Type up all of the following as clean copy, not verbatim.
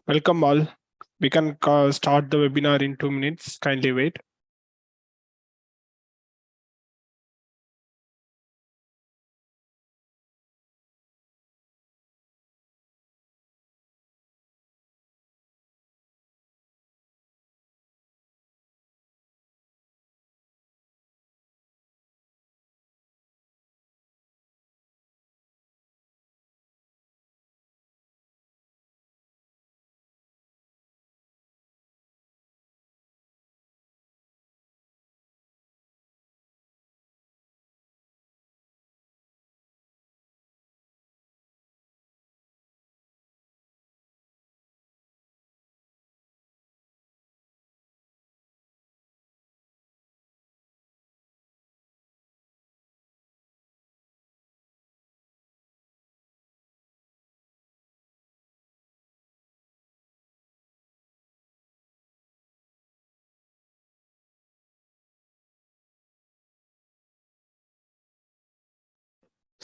Welcome all. We can start the webinar in 2 minutes. Kindly wait.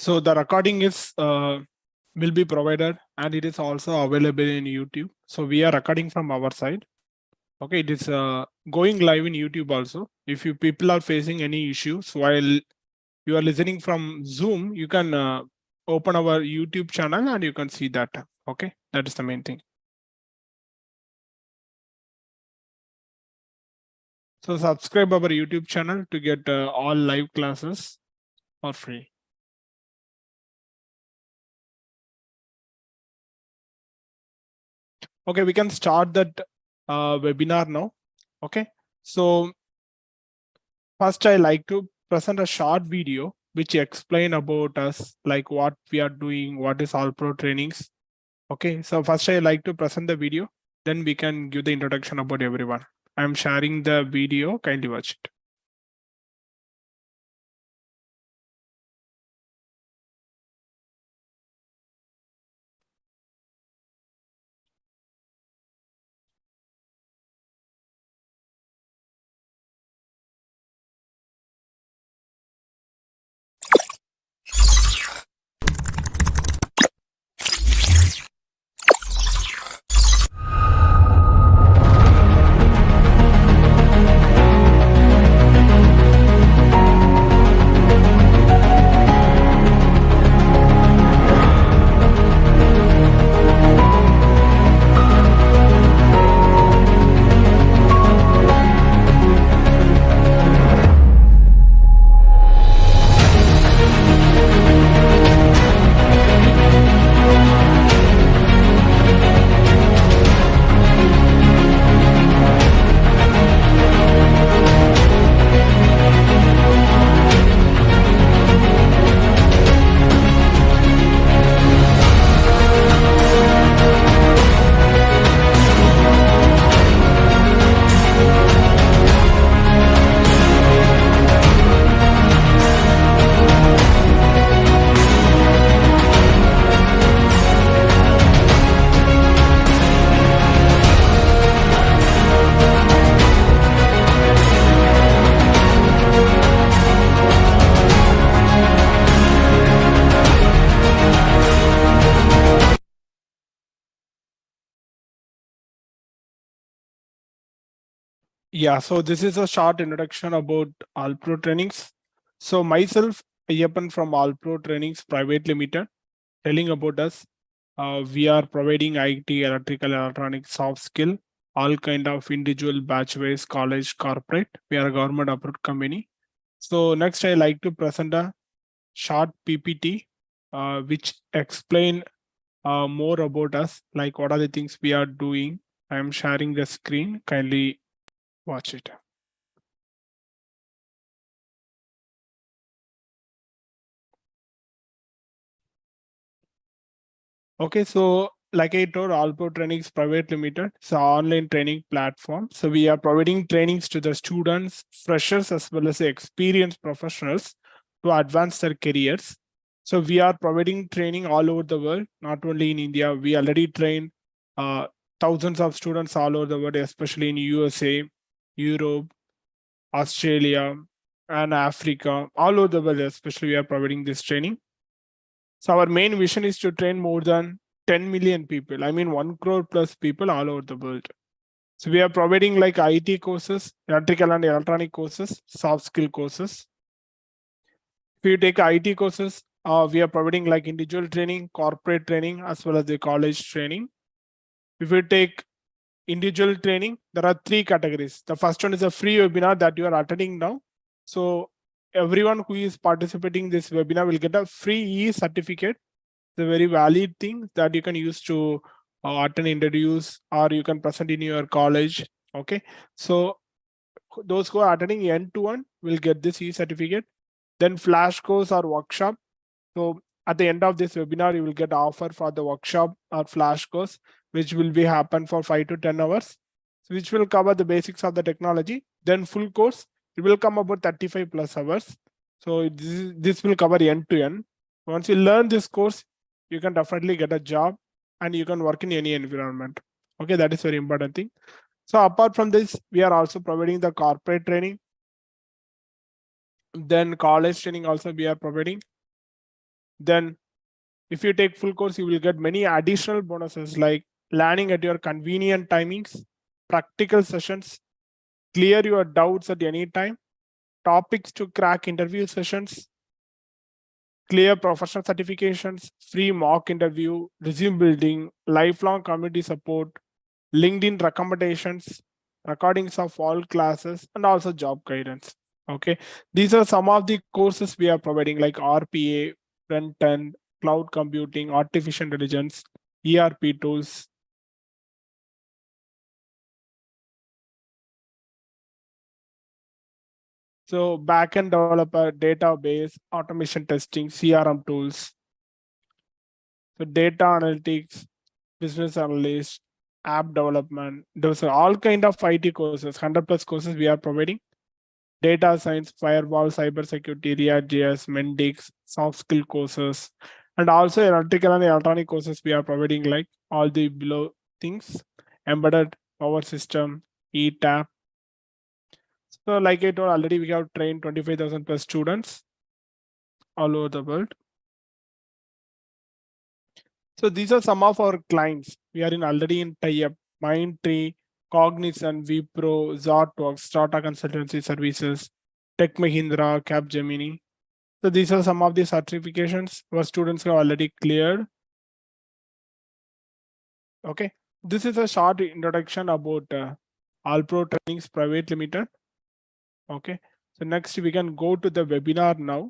So the recording is will be provided and it is also available in YouTube. So we are recording from our side. Okay, it is going live in YouTube also. If you people are facing any issues while you are listening from Zoom, you can open our YouTube channel and you can see that. Okay, that is the main thing. So subscribe our YouTube channel to get all live classes for free. Okay, we can start that webinar now. Okay, so first I like to present a short video which explain about us, like what we are doing, what is all pro trainings. Okay, so first I like to present the video, then we can give the introduction about everyone. I'm sharing the video, kindly watch it. Yeah, so this is a short introduction about All Pro Trainings. So myself, Ayappan from All Pro Trainings Private Limited, telling about us. We are providing IT, electrical, electronics, soft skill, all kind of individual, batch-wise, college, corporate. We are a government-approved company. So next, I like to present a short PPT, which explain more about us, like what are the things we are doing. I am sharing the screen. Kindly watch it. Okay, so like I told, All Pro Trainings Private Limited, it's an online training platform. So we are providing trainings to the students, freshers, as well as the experienced professionals to advance their careers. So we are providing training all over the world, not only in India. We already trained thousands of students all over the world, especially in USA, Europe, Australia, and Africa, all over the world, especially we are providing this training. So our main vision is to train more than 10 million people. I mean 1 crore plus people all over the world. So we are providing like IT courses, electrical and electronic courses, soft skill courses. If you take IT courses, we are providing like individual training, corporate training, as well as the college training. If you take individual training, there are 3 categories. The first one is a free webinar that you are attending now. So everyone who is participating in this webinar will get a free e-certificate. It's a very valid thing that you can use to attend interviews, or you can present in your college. Okay, so those who are attending end-to-end will get this e-certificate. Then flash course or workshop. So at the end of this webinar, you will get offer for the workshop or flash course, which will be happen for 5 to 10 hours, which will cover the basics of the technology. Then full course, it will come about 35 plus hours. So this will cover end to end. Once you learn this course, you can definitely get a job and you can work in any environment. Okay, that is very important thing. So apart from this, we are also providing the corporate training. Then college training also we are providing. Then if you take full course, you will get many additional bonuses like learning at your convenient timings, practical sessions, clear your doubts at any time, topics to crack interview sessions, clear professional certifications, free mock interview, resume building, lifelong community support, LinkedIn recommendations, recordings of all classes, and also job guidance. Okay, these are some of the courses we are providing like RPA, front end, cloud computing, artificial intelligence, ERP tools. So backend developer, database, automation testing, CRM tools. So data analytics, business analyst, app development. Those are all kind of IT courses, 100 plus courses we are providing. Data science, firewall, cybersecurity, React.js, Mendix, soft skill courses, and also electrical and electronic courses we are providing like all the below things, embedded, power system, ETAP. So like I told already, we have trained 25,000 plus students all over the world. So these are some of our clients. We are already in tie-up, Mindtree, Cognizant, Wipro, Zotworks, Tata Consultancy Services, Tech Mahindra, Capgemini. So these are some of the certifications our students have already cleared. Okay, this is a short introduction about Allpro Trainings Private Limited. Okay, so next we can go to the webinar now.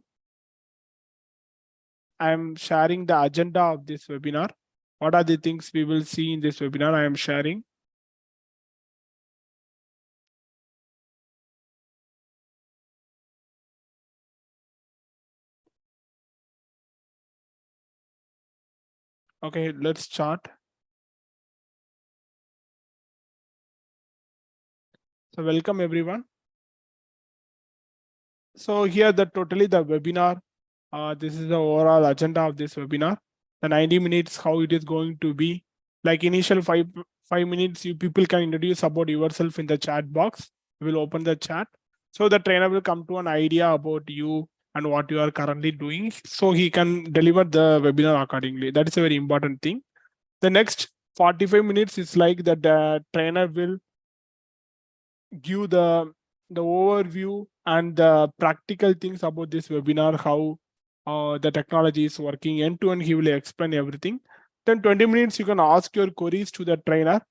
I am sharing the agenda of this webinar. What are the things we will see in this webinar? I am sharing. Okay, let's start. So welcome everyone. So here the webinar. This is the overall agenda of this webinar. The 90 minutes, how it is going to be. Like initial five minutes, you people can introduce about yourself in the chat box. We will open the chat. So the trainer will come to an idea about you and what you are currently doing. So he can deliver the webinar accordingly. That is a very important thing. The next 45 minutes is like that the trainer will give the overview and the practical things about this webinar, how the technology is working end to end. He will explain everything. Then 20 minutes, you can ask your queries to the trainer.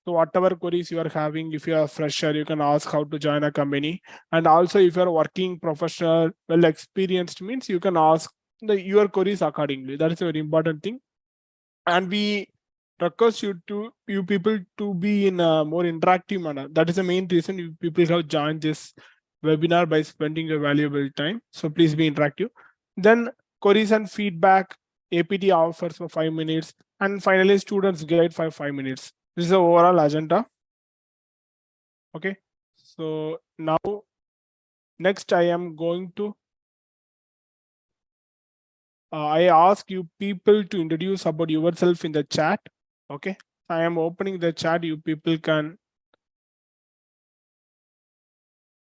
So whatever queries you are having, if you are a fresher, you can ask how to join a company. And also if you are working professional, well experienced, means you can ask your queries accordingly. That is a very important thing. And we request you people to be in a more interactive manner. That is the main reason you people have joined this webinar by spending your valuable time. So please be interactive. Then queries and feedback, APT offers for 5 minutes, and finally students guide for 5 minutes. This is the overall agenda. Okay, so now next I am going to I ask you people to introduce about yourself in the chat. Okay, I am opening the chat. You people can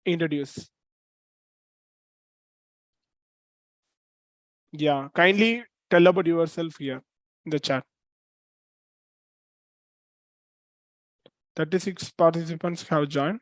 introduce. Yeah, kindly tell about yourself here in the chat. 36 participants have joined.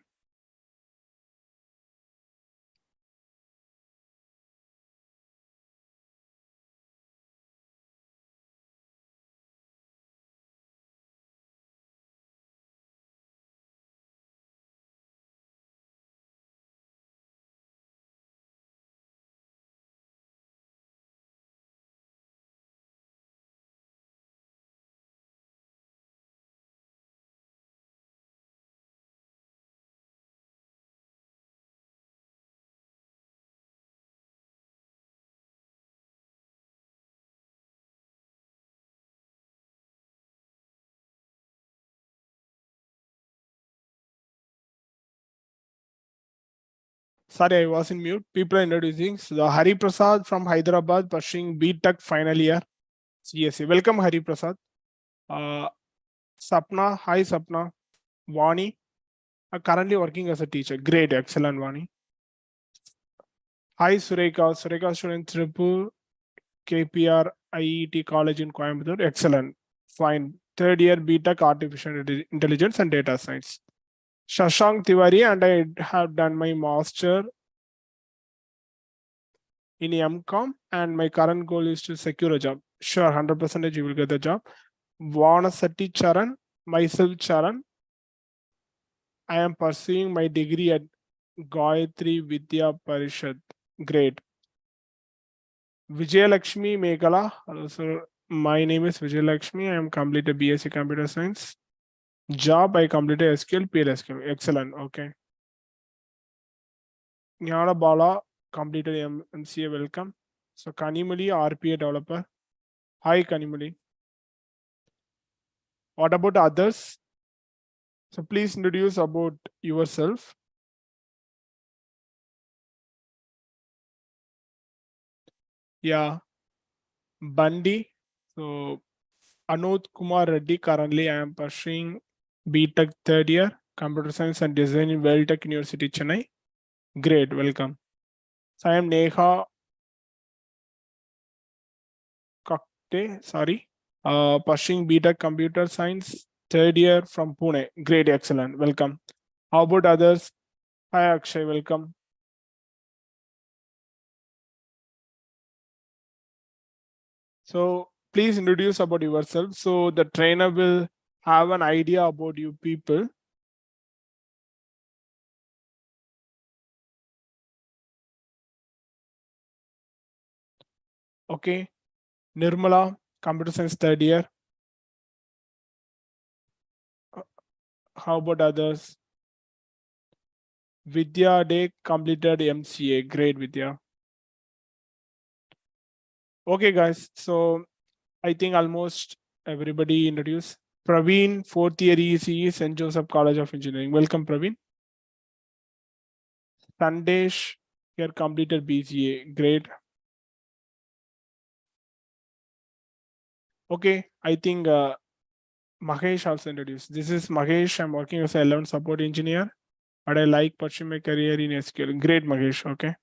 Sorry, I was in mute. People are introducing. So Hari Prasad from Hyderabad pursuing BTech final year CSE. Welcome, Hari Prasad. Sapna, hi Sapna. Vani, currently working as a teacher. Great, excellent, Vani. Hi Sureka, Sureka student Tripur, KPR IET College in Coimbatore. Excellent, fine. Third year BTech Artificial Intelligence and Data Science. Shashank Tiwari, and I have done my master in MCOM, and my current goal is to secure a job. Sure, 100% you will get the job. Vanasati Charan, myself Charan. I am pursuing my degree at Gayatri Vidya Parishad. Great. Vijay Lakshmi Meghala. So my name is Vijay Lakshmi. I am completed BSc Computer Science. Job, I completed SQL, PLSQL. Excellent. Okay. Nyana Bala completed MCA. Welcome. So Kanimali, IRPA developer. Hi Kanimali. What about others? So please introduce about yourself. Yeah. Bandi. So Anod Kumar Reddy. Currently, I am pursuing BTech third year, Computer Science and Design in Tech University, Chennai. Great, welcome. So I am Neha Kakte, sorry, pursuing BTech Computer Science third year from Pune. Great, excellent, welcome. How about others? Hi Akshay, welcome. So please introduce about yourself. So the trainer will have an idea about you people. Okay, Nirmala, Computer Science third year. How about others? Vidya Day completed MCA. Great, Vidya. Okay, guys. So I think almost everybody introduced. Praveen, fourth year ECE, St. Joseph College of Engineering. Welcome, Praveen. Sandesh, here completed BCA. Great. Okay, I think Mahesh also introduced. This is Mahesh. I'm working as an 11 support engineer, but I like pursuing my career in SQL. Great, Mahesh. Okay.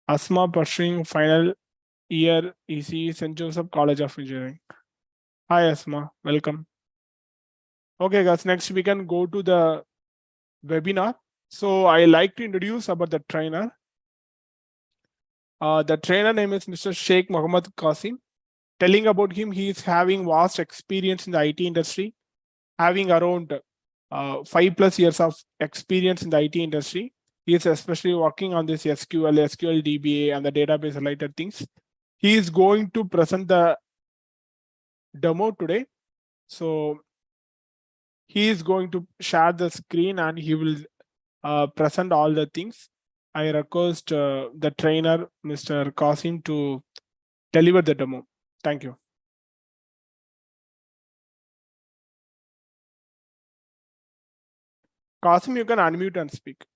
Asma pursuing final year ECE, St. Joseph College of Engineering. Hi, Asma. Welcome. Okay, guys. Next, we can go to the webinar. So I like to introduce about the trainer. The trainer name is Mr. Sheikh Mohammed Qasim. Telling about him, he is having vast experience in the IT industry, having around 5+ years of experience in the IT industry. He is especially working on this SQL, SQLDBA, and the database related things. He is going to present the demo today. So he is going to share the screen and he will present all the things. I request the trainer, Mr. Qasim, to deliver the demo. Thank you. Qasim, you can unmute and speak.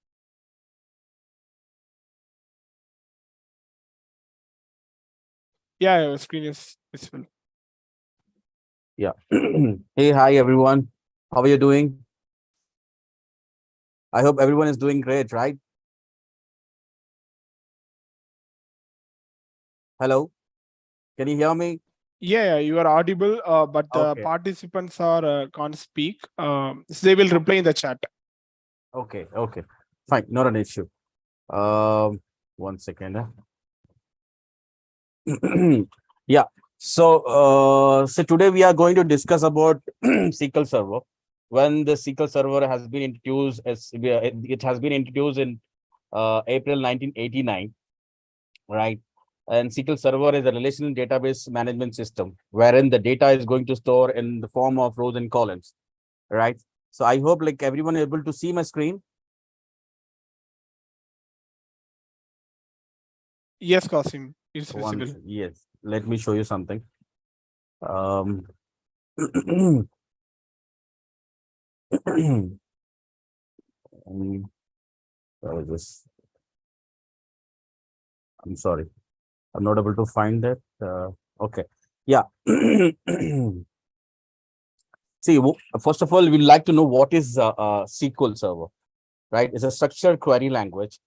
Yeah, your screen is visible. Yeah. Hey, hi, everyone. How are you doing? I hope everyone is doing great, right? Hello? Can you hear me? Yeah, you are audible, but the Okay. participants are can't speak. So they will reply in the chat. Okay. Okay. Fine. Not an issue. 1 second. Yeah. So today we are going to discuss about SQL Server. When the SQL Server has been introduced, it has been introduced in April 1989, right? And SQL Server is a relational database management system wherein the data is going to store in the form of rows and columns, right? So I hope like everyone is able to see my screen. Yes, Qasim, it's visible. Yes, let me show you something. Um, um, this. I'm sorry, I'm not able to find that. Okay, yeah. See, first of all, we'd like to know what is SQL Server, right? It's a structured query language.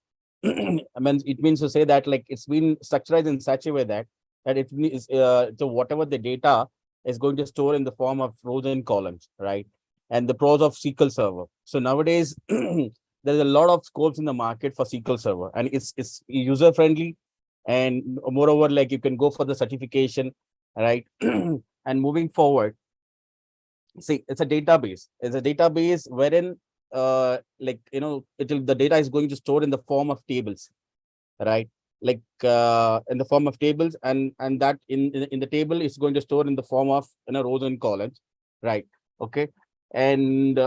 I mean, it means to say that like it's been structured in such a way that it is so whatever the data is going to store in the form of rows and columns, right? And the pros of SQL Server. So nowadays, there's a lot of scopes in the market for SQL Server, and it's user friendly, and moreover, like you can go for the certification, right? And moving forward, see, it's a database. It's a database wherein like the data is going to store in the form of tables, right? Like in the form of tables, and that in the table is going to store in the form of rows and columns, right? Okay. And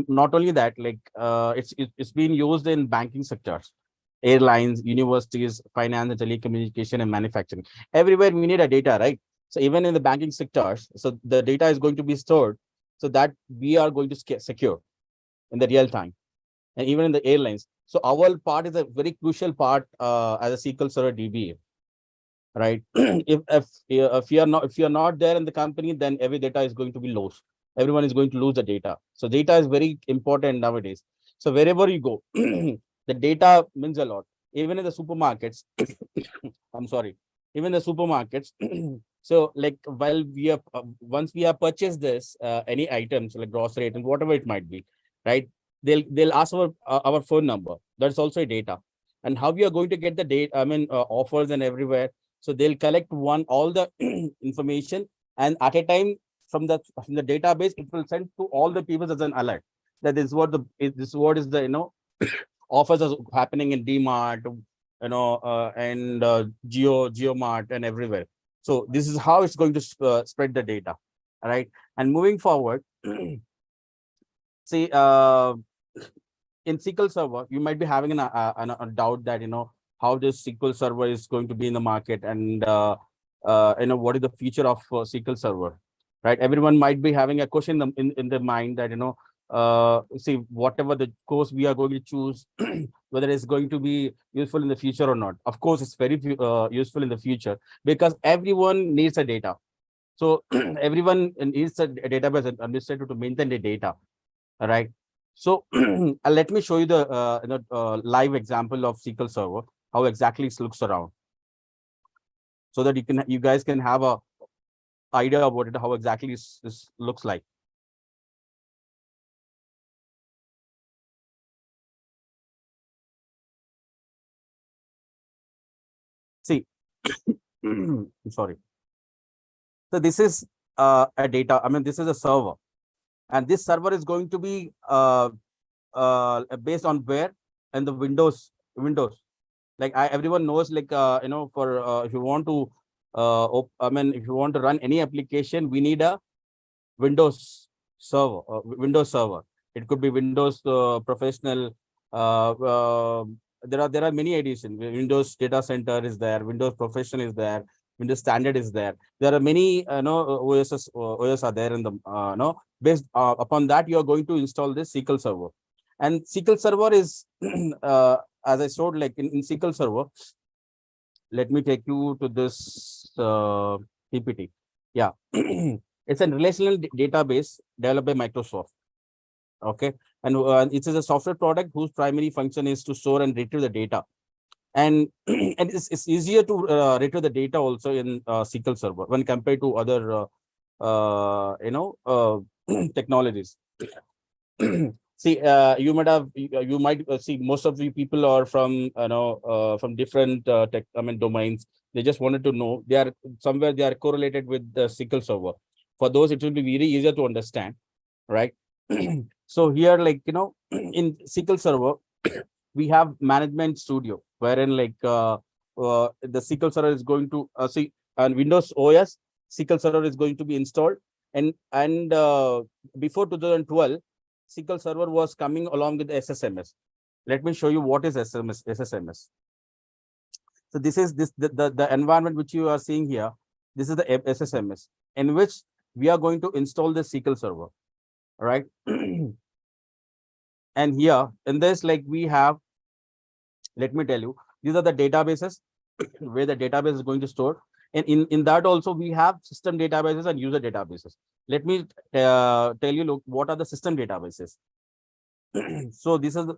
not only that, like it's been used in banking sectors, airlines, universities, finance, and telecommunication, and manufacturing. Everywhere we need a data, right? So even in the banking sectors, so the data is going to be stored so that we are going to secure in the real time, and even in the airlines. So our part is a very crucial part as a SQL Server DBA, right? If you are not there in the company, then every data is going to be lost. Everyone is going to lose the data. So data is very important nowadays. So wherever you go, the data means a lot. Even in the supermarkets, I'm sorry, even the supermarkets. So like while we have once we have purchased this any items like grocery items, whatever it might be, right? They'll ask our phone number. That's also a data. And how we are going to get the data? I mean offers and everywhere. So they'll collect all the information, and at a time from the database, it will send to all the people as an alert. That is what this is what is the offers are happening in DMart, and GeoMart and everywhere. So this is how it's going to spread the data, right? And moving forward, see, in SQL Server, you might be having a doubt that how this SQL Server is going to be in the market, and what is the future of SQL Server, right? Everyone might be having a question in their mind that see, whatever the course we are going to choose, whether it's going to be useful in the future or not. Of course, it's very useful in the future because everyone needs a data. So everyone needs a database administrator to maintain the data. All right. So let me show you the live example of SQL Server, how exactly it looks around, so that you guys can have a idea about it, how exactly this looks like. See, I'm sorry. So this is a data. I mean, this is a server, and this server is going to be based on where and the Windows. Like everyone knows, like for if you want to I mean, if you want to run any application, we need a Windows Windows server. It could be Windows Professional. There are many editions. Windows Data Center is there. Windows Professional is there. Windows Standard is there. There are many OS are there in the based upon that you are going to install this SQL Server. And SQL Server is as I showed, like in SQL Server. Let me take you to this PPT. Yeah. It's a relational database developed by Microsoft. Okay. And it is a software product whose primary function is to store and retrieve the data and and it's easier to retrieve the data also in SQL Server when compared to other technologies. See, you might see most of the people are from different domains. They just wanted to know they are correlated with the SQL Server. For those, it will be very easier to understand, right? So here, in SQL Server, we have Management Studio, wherein the SQL Server is going to see on Windows OS, SQL Server is going to be installed, and before 2012, SQL Server was coming along with SSMS. Let me show you what is SSMS. So this is the environment which you are seeing here. This is the SSMS in which we are going to install the SQL Server, right? And here in this, we have, let me tell you, these are the databases where the database is going to store. And in that also we have system databases and user databases. Let me tell you, look, what are the system databases? So this is the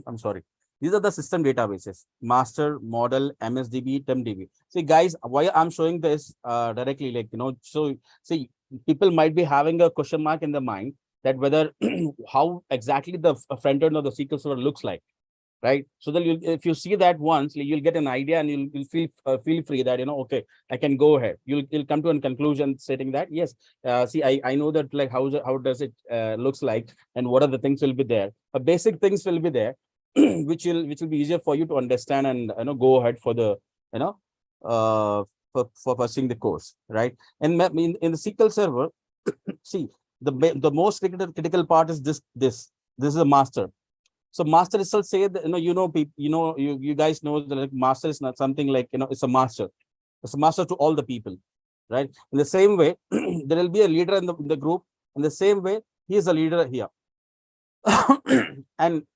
I'm sorry. These are the system databases: master, model, MSDB, TempDB. See, guys, why I'm showing this directly, so see, people might be having a question mark in the mind that whether how exactly the front end of the SQL Server looks like, right? So that if you see that once, you'll get an idea, and you'll feel free that okay, I can go ahead. You'll come to a conclusion stating that yes, see, I know that how does it looks like, and what are the things will be there. Basic things will be there, which will be easier for you to understand and go ahead for the for pursuing the course, right? And in the SQL Server, see, the most critical part is this is a master. So master itself say that you guys know that master is not something it's a master. It's a master to all the people, right? In the same way, there will be a leader in the group. In the same way, he is a leader here, and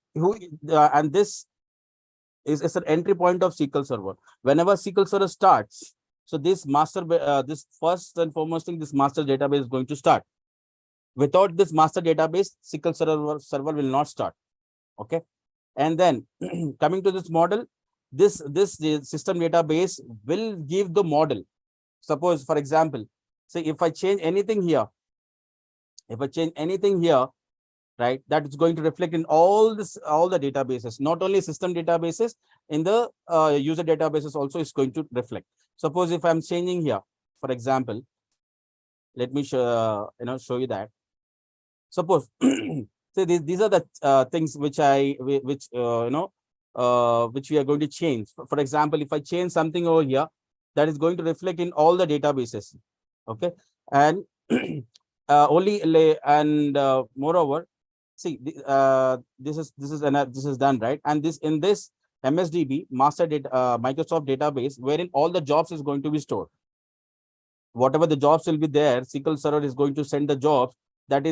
this is an entry point of SQL Server. Whenever SQL Server starts, so this master, this first and foremost thing, this master database is going to start. Without this master database, SQL server will not start. Okay. And then coming to this model, this system database will give the model. Suppose, for example, say if I change anything here, right, that is going to reflect in all the databases, not only system databases, in the user databases also is going to reflect. Suppose if I'm changing here, for example, let me show you that. Suppose so these are the things which which we are going to change. For example, if I change something over here, that is going to reflect in all the databases. Okay, and moreover, see, this is done, right? And in this MSDB, master data Microsoft database, wherein all the jobs is going to be stored. Whatever the jobs will be there, SQL Server is going to send the jobs that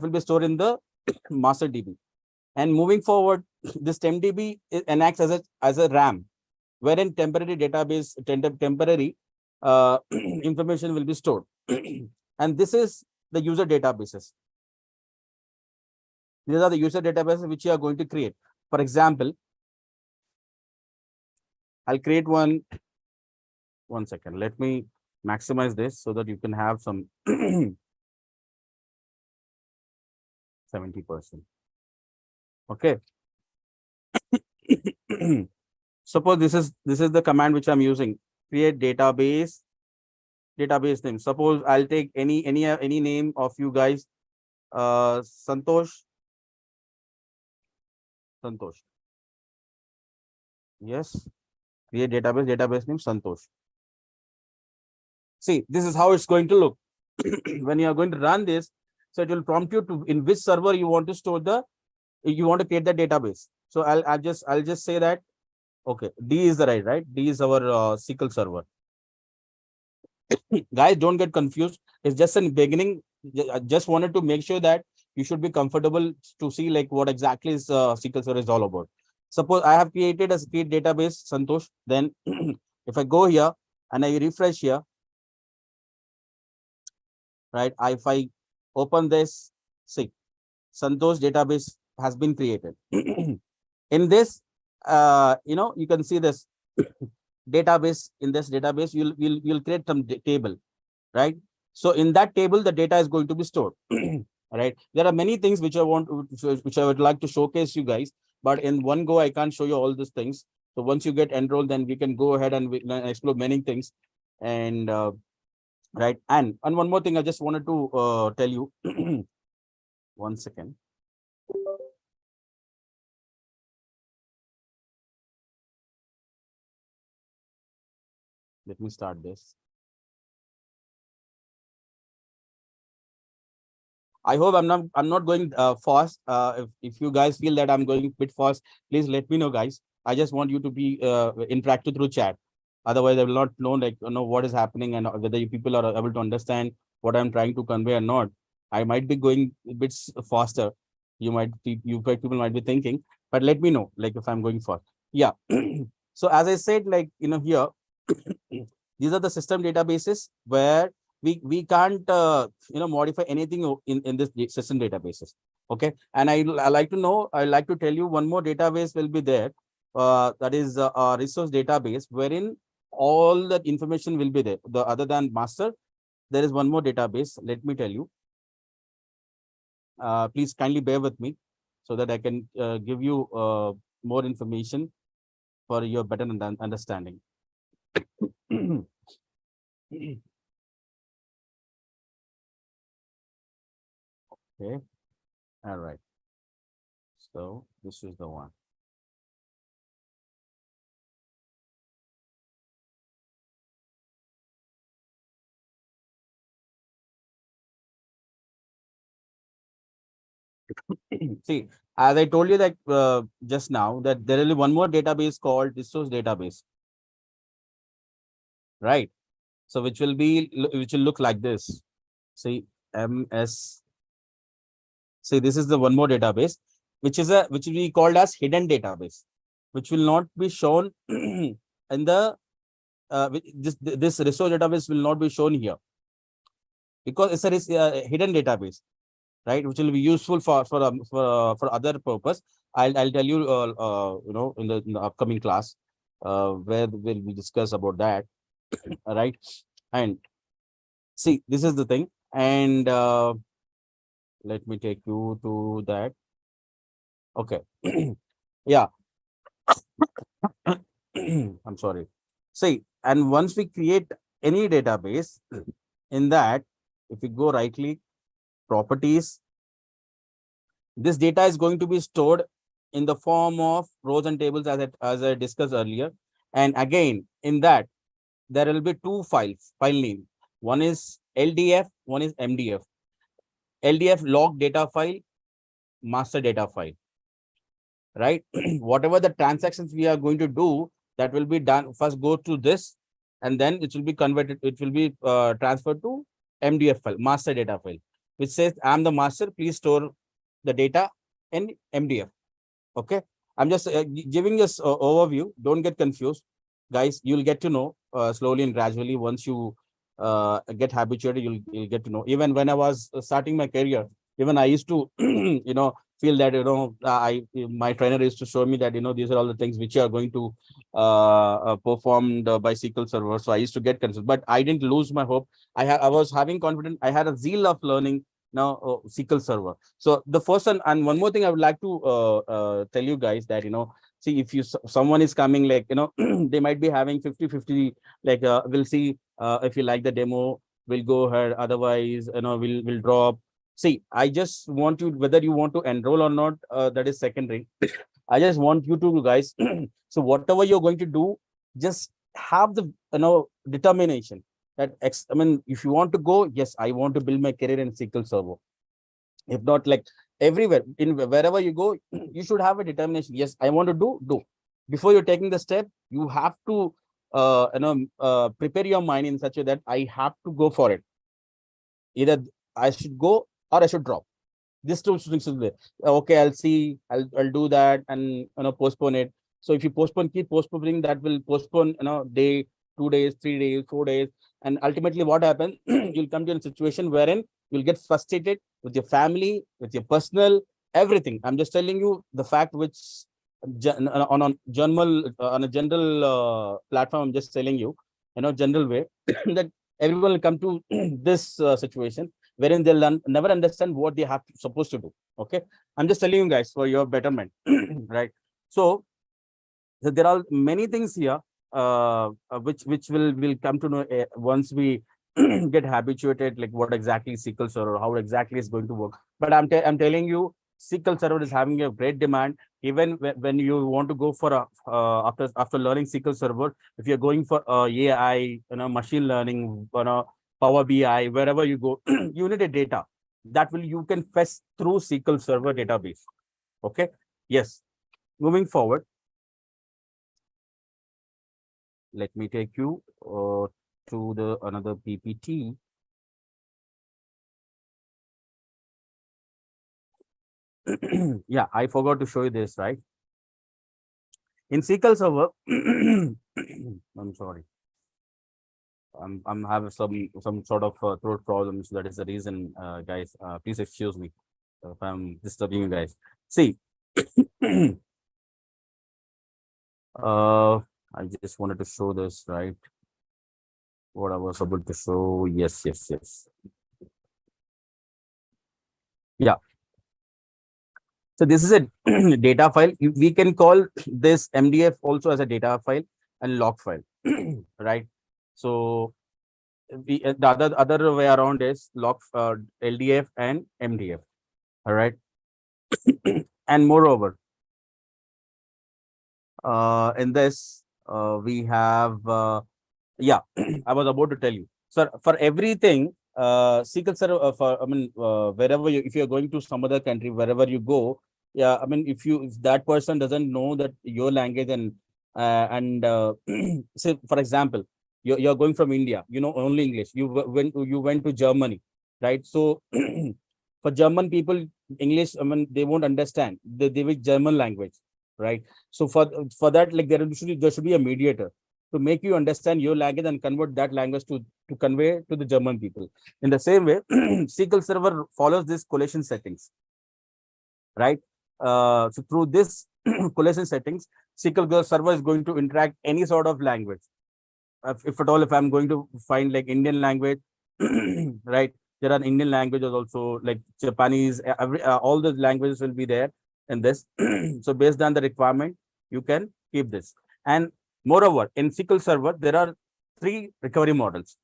will be stored in the master DB. And moving forward, this TempDB enacts as a RAM, wherein temporary information will be stored. And this is the user databases. These are the user databases which you are going to create. For example, I'll create one second. Let me maximize this so that you can have some 70%. Okay. Suppose this is the command which I'm using. Create database name. Suppose I'll take any name of you guys. Santosh. Yes. Create database name Santosh. See, this is how it's going to look. When you are going to run this, so it will prompt you to in which server you want to store you want to create the database. So I'll just say that, okay, D is the right? D is our SQL Server. Guys, don't get confused. It's just in beginning. I just wanted to make sure that you should be comfortable to see what exactly is SQL Server is all about. Suppose I have created a create database Santosh. Then if I go here and I refresh here, right? If I open this, see, Santosh database has been created. In this, you can see this database. In this database, you'll create some table, right? So in that table, the data is going to be stored. Right. There are many things which I would like to showcase you guys, but in one go, I can't show you all these things. So once you get enrolled, then we can go ahead and we explore many things. And right. And one more thing I just wanted to tell you. 1 second. Let me start this. I hope I'm not going fast. If you guys feel that I'm going a bit fast, please let me know, guys. I just want you to be interactive through chat. Otherwise, I will not know what is happening and whether you people are able to understand what I'm trying to convey or not. I might be going a bit faster. People might be thinking, but let me know like if I'm going fast. Yeah. So as I said, like here, these are the system databases where we can't modify anything in this system databases. Okay, and I like to know, I like to tell you one more database will be there, that is a resource database wherein all that information will be there. The other than master, there is one more database. Let me tell you. Please kindly bear with me so that I can give you more information for your better understanding. Okay. All right. So this is the one. See, as I told you that just now, that there is one more database called resource database, right? So which will look like this. See, MS. See, this is the one more database, which will be called as hidden database, which will not be shown in the this resource database will not be shown here because it's a hidden database, right? Which will be useful for other purpose. I'll tell you in the upcoming class where we'll discuss about that. Right. And see, this is the thing, and let me take you to that. Okay. Yeah. I'm sorry. See, and once we create any database, in that, if we go right click, properties, this data is going to be stored in the form of rows and tables as I discussed earlier. And again, in that, there will be two file name. One is LDF, one is MDF. LDF log data file, master data file, right? Whatever the transactions we are going to do, that will be done. First go to this, and then it will be converted. It will be transferred to MDF file, master data file, which says I'm the master. Please store the data in MDF. Okay, I'm just giving us overview. Don't get confused, guys. You'll get to know slowly and gradually. Once you get habituated, you'll get to know. Even when I was starting my career, even I used to feel that my trainer used to show me that these are all the things which are going to performed by SQL Server. So I used to get confused, but I didn't lose my hope. I was having confidence. I had a zeal of learning now SQL Server. So the first and one more thing I would like to tell you guys that see, if someone is coming, like they might be having 50-50, like we'll see if you like the demo, we'll go ahead, otherwise we'll drop. See, I just want you, whether you want to enroll or not, that is secondary. I just want you to guys, so whatever you're going to do, just have the determination that if you want to go, yes, I want to build my career in SQL Server. If not, like everywhere, in wherever you go, you should have a determination. Yes, I want to do. Before you're taking the step, you have to prepare your mind in such a way that I have to go for it. Either I should go or I should drop. This two things is there. Okay, I'll see, I'll do that, and postpone it. So if you keep postponing, that will postpone day, 2 days, 3 days, 4 days, and ultimately what happens, you'll come to a situation wherein you'll get frustrated with your family, with your personal everything. I'm just telling you the fact which on a general platform, I'm just telling you, general way that everyone will come to this situation wherein they'll never understand what they have supposed to do. Okay, I'm just telling you guys for your betterment, right? So there are many things here which will come to know once we get habituated, like what exactly SQL Server, how exactly it's going to work. But I'm telling you, SQL Server is having a great demand. Even when you want to go for a after learning SQL Server, if you're going for AI, machine learning, Power BI, wherever you go, you need a data that you can fetch through SQL Server database. Okay. Yes. Moving forward, let me take you to the another PPT. Yeah, I forgot to show you this, right? In SQL Server, I'm sorry. I'm having some sort of throat problems. That is the reason, guys. Please excuse me if I'm disturbing you guys. See, I just wanted to show this, right? What I was able to show. Yes. Yeah. So this is a data file. We can call this MDF also as a data file and log file, right? So the other way around is log LDF and MDF. All right. And moreover, in this we have yeah, I was about to tell you. So for everything, SQL Server wherever if you're going to some other country, wherever you go, yeah, I mean, if that person doesn't know that your language and say for example, you're going from India, only English. You went to Germany, right? So for German people, English, I mean, they won't understand they will German language, right? So for that, like there should be a mediator to make you understand your language and convert that language to convey to the German people. In the same way, SQL Server follows this collation settings, right? So through this collation settings, SQL Server is going to interact any sort of language. If at all, if I'm going to find like Indian language, right? There are Indian languages also, like Japanese, all the languages will be there in this. So based on the requirement, you can keep this. And moreover, in SQL Server, there are 3 recovery models.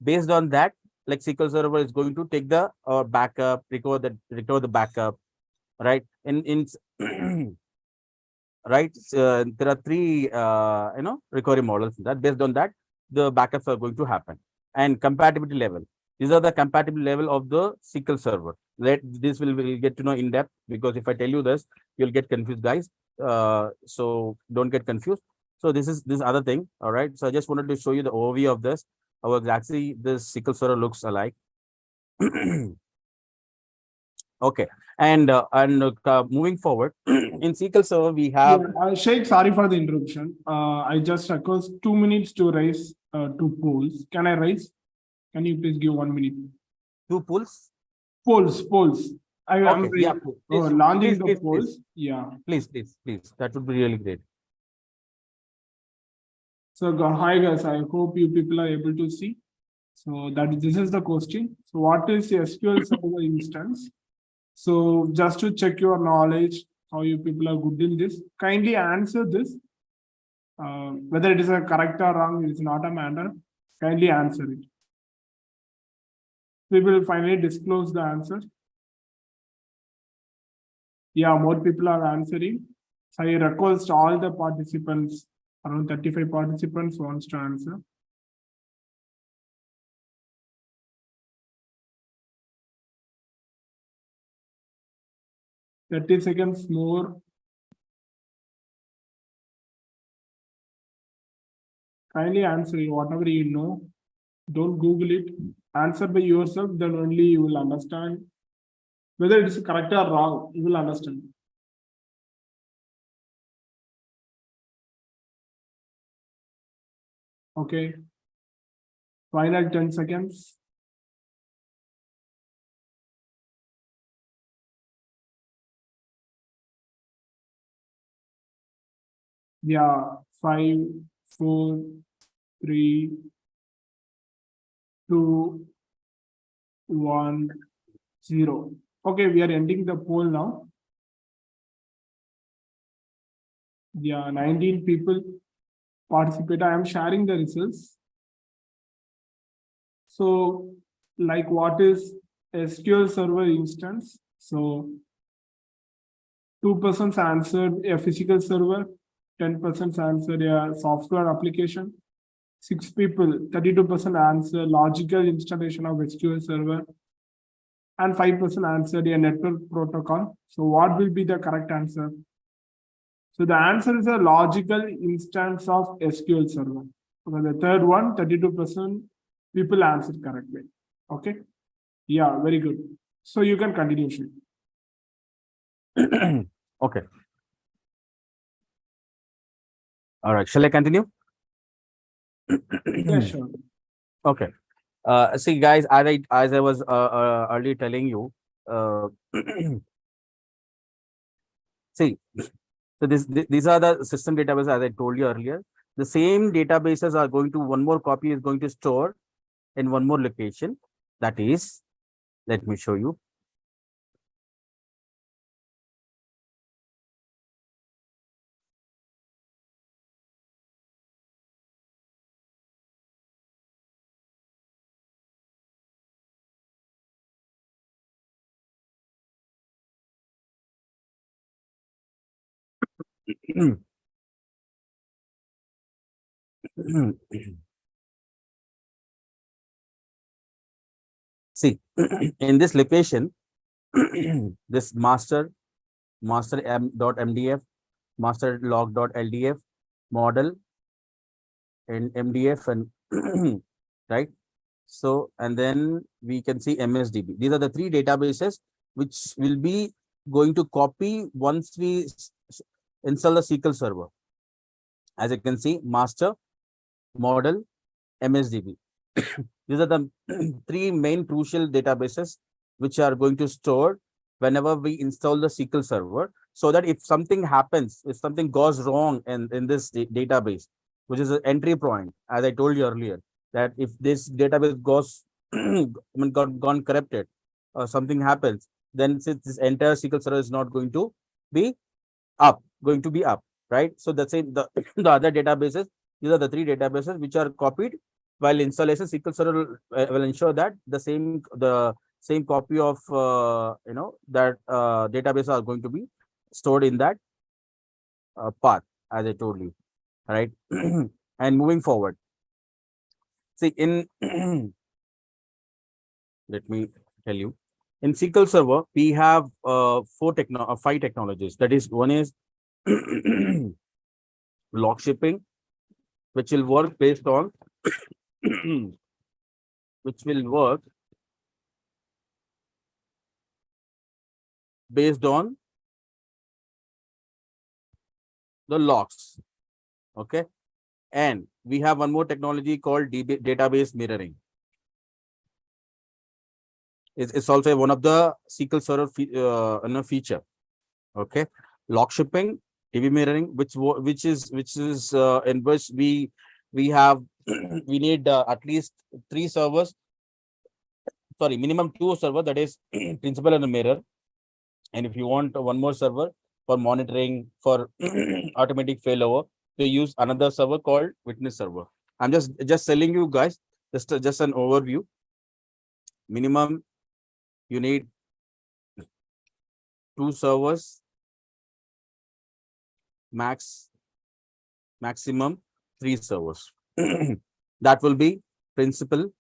Based on that, like SQL Server is going to take the backup, recover the backup, right? In right, there are 3 recovery models that based on that the backups are going to happen. And compatibility level, these are the compatibility level of the SQL Server. This will get to know in depth, because if I tell you this, you'll get confused, guys. So don't get confused. So this is this other thing. All right, so I just wanted to show you the overview of this, how exactly this SQL Server looks alike. Okay, and moving forward, in SQL Server we have Sheikh, sorry for the interruption. I just request 2 minutes to raise 2 polls. Can I raise? Can you please give 1 minute? 2 polls. Polls. I am Okay, yeah, please, launching the please, polls. Yeah. Please, that would be really great. So hi guys, I hope you people are able to see. So this is the question. So what is SQL Server instance? So just to check your knowledge, how you people are good in this, kindly answer this. Whether it is a correct or wrong, it's not a matter. Kindly answer it. We will finally disclose the answer. Yeah, more people are answering. So I request all the participants, around 35 participants wants to answer. Thirty seconds more. Kindly answer whatever you know. Don't Google it. Answer by yourself, then only you will understand. Whether it is correct or wrong, you will understand. Okay. Final 10 seconds. Yeah, 5, 4, 3, 2, 1, 0. Okay, we are ending the poll now. Yeah, 19 people participate. I am sharing the results. So, like, what is SQL Server instance? So, 2% answered a physical server, 10% answered a software application, 6 people, 32% answered logical installation of SQL Server, and 5% answered a network protocol. So, what will be the correct answer? So, the answer is a logical instance of SQL Server. Okay, the third one, 32% people answered correctly. Okay. Yeah, very good. So, you can continue, Shri. Okay. All right. Shall I continue? Yeah, sure. Okay. See, guys, as I was earlier telling you, see, so these are the system databases as I told you earlier. The same databases are going to one more copy is going to store in one more location. That is, let me show you. See, in this location, this master m.mdf, master log.ldf, model and mdf, and right. So, and then we can see MSDB. These are the three databases which will be going to copy once we install the SQL Server. As you can see, master, model, MSDB. These are the three main crucial databases which are going to store whenever we install the SQL Server, so that if something happens, if something goes wrong in this database, which is an entry point, as I told you earlier, that if this database goes gone corrupted or something happens, then since this entire SQL Server is not going to be up, right? So the same the other databases, these are the three databases which are copied while installation. SQL Server will ensure that the same copy of that database are going to be stored in that path, as I told you, right? And moving forward, see in let me tell you, in SQL Server we have five technologies. That is, one is log shipping, which will work based on which will work based on the logs. Okay. And we have one more technology called database mirroring. It's also one of the SQL Server feature. Okay. Log shipping, DB mirroring, which is in which we have we need at least 3 servers. Sorry, minimum 2 server, that is principal and a mirror. And if you want one more server for monitoring, for automatic failover, they use another server called witness server. I'm just telling you guys, just an overview. Minimum, you need 2 servers, maximum 3 servers. That will be principal,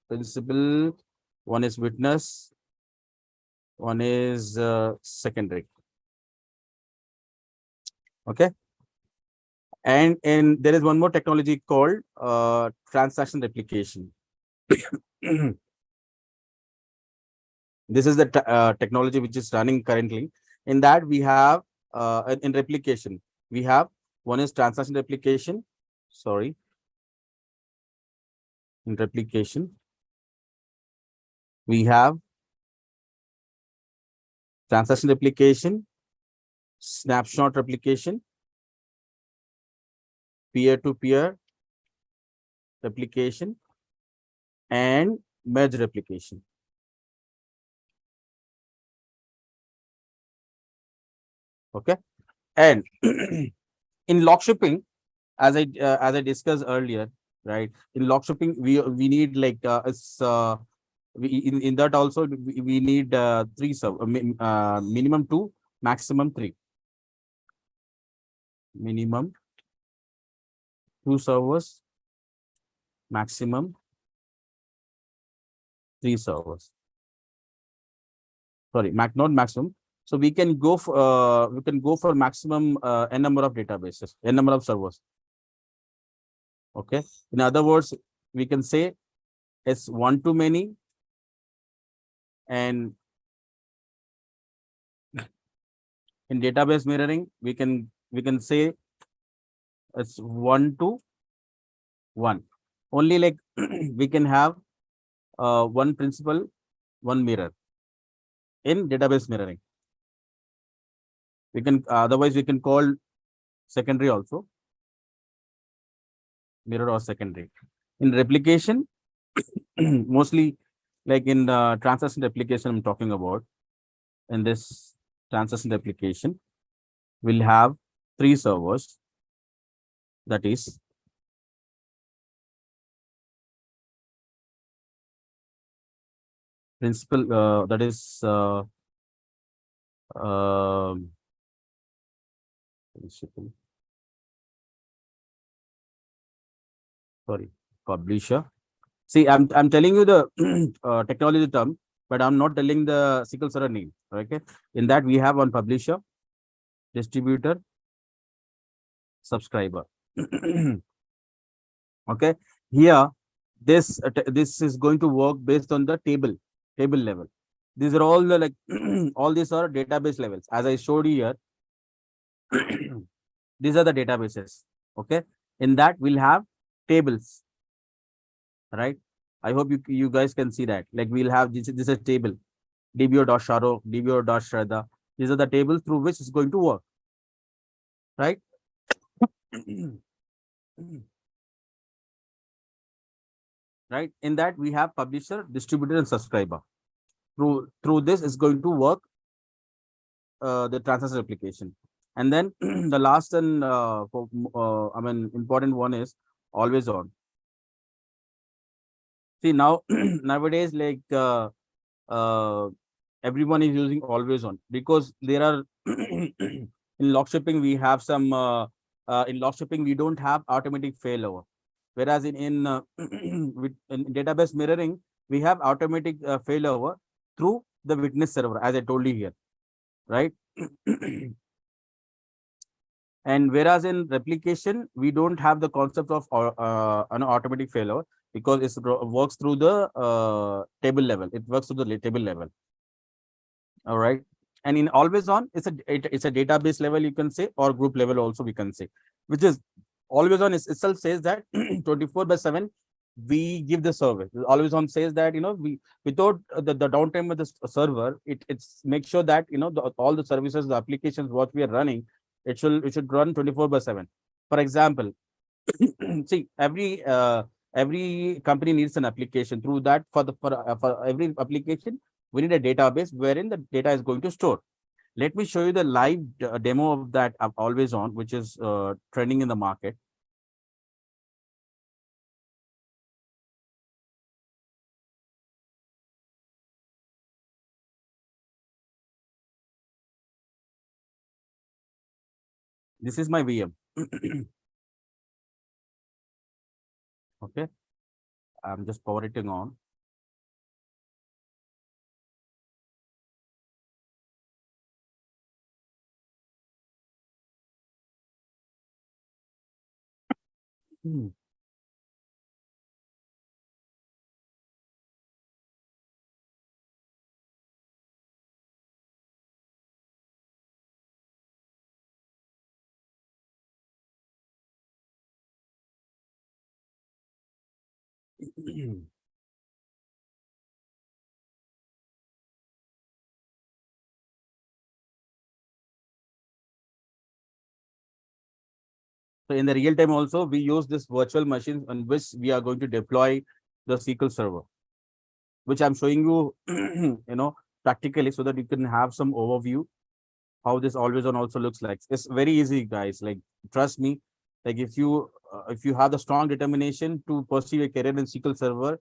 principal, one is witness, one is secondary. Okay. And there is one more technology called transaction replication. This is the technology which is running currently. In that we have in replication, we have one is transaction replication. Sorry. In replication, we have transaction replication, snapshot replication, peer-to-peer replication, and merge replication. Okay, and in log shipping, as I discussed earlier, right? In log shipping, we need like in that also we need minimum 2, maximum 3. Minimum 2 servers, maximum 3 servers. Sorry, not maximum. So we can go for maximum n number of databases, n number of servers. Okay. In other words, we can say it's one too many, and in database mirroring, we can say it's 1 to 1. Only like we can have one principal, one mirror in database mirroring. We can otherwise we can call secondary also, mirror or secondary. In replication, mostly like in the transaction replication I'm talking about. In this transaction replication, we'll have 3 servers. That is principal. That is sorry, publisher. See, I'm telling you the technology term, but I'm not telling the SQL Server name. Okay, in that we have one publisher, distributor, subscriber. Okay, here this is going to work based on the table level. These are all the like all these are database levels. As I showed you here, these are the databases. Okay, in that we'll have tables, right? I hope you guys can see that. Like we'll have this is a table, dbo.sharo, dbo.shraddha. These are the tables through which it's going to work, right? Right, in that we have publisher, distributor, and subscriber. Through this is going to work the transaction application. And then the last and important one is always on. See, now nowadays like everyone is using always on, because there are in log shipping we have some in log shipping we don't have automatic failover, whereas in database mirroring we have automatic failover through the witness server, as I told you here, right? And whereas in replication we don't have the concept of an automatic failover, because it works through the table level. It works through the table level. All right. And in always on, it's a database level, you can say, or group level also we can say, which is always on itself says that 24/7 we give the service. Always on says that, you know, we without the downtime of the server, it's make sure that, you know, all the services, the applications what we are running, it should run 24/7. For example, see, every company needs an application. Through that, for every application we need a database wherein the data is going to store. Let me show you the live demo of that always on, which is trending in the market. This is my VM. Okay, I'm just powering on. So in the real time also, we use this virtual machines on which we are going to deploy the SQL server, which I'm showing you, practically, so that you can have some overview how this always on also looks like. It's very easy, guys. Like, trust me. Like, if you have the strong determination to pursue a career in SQL Server,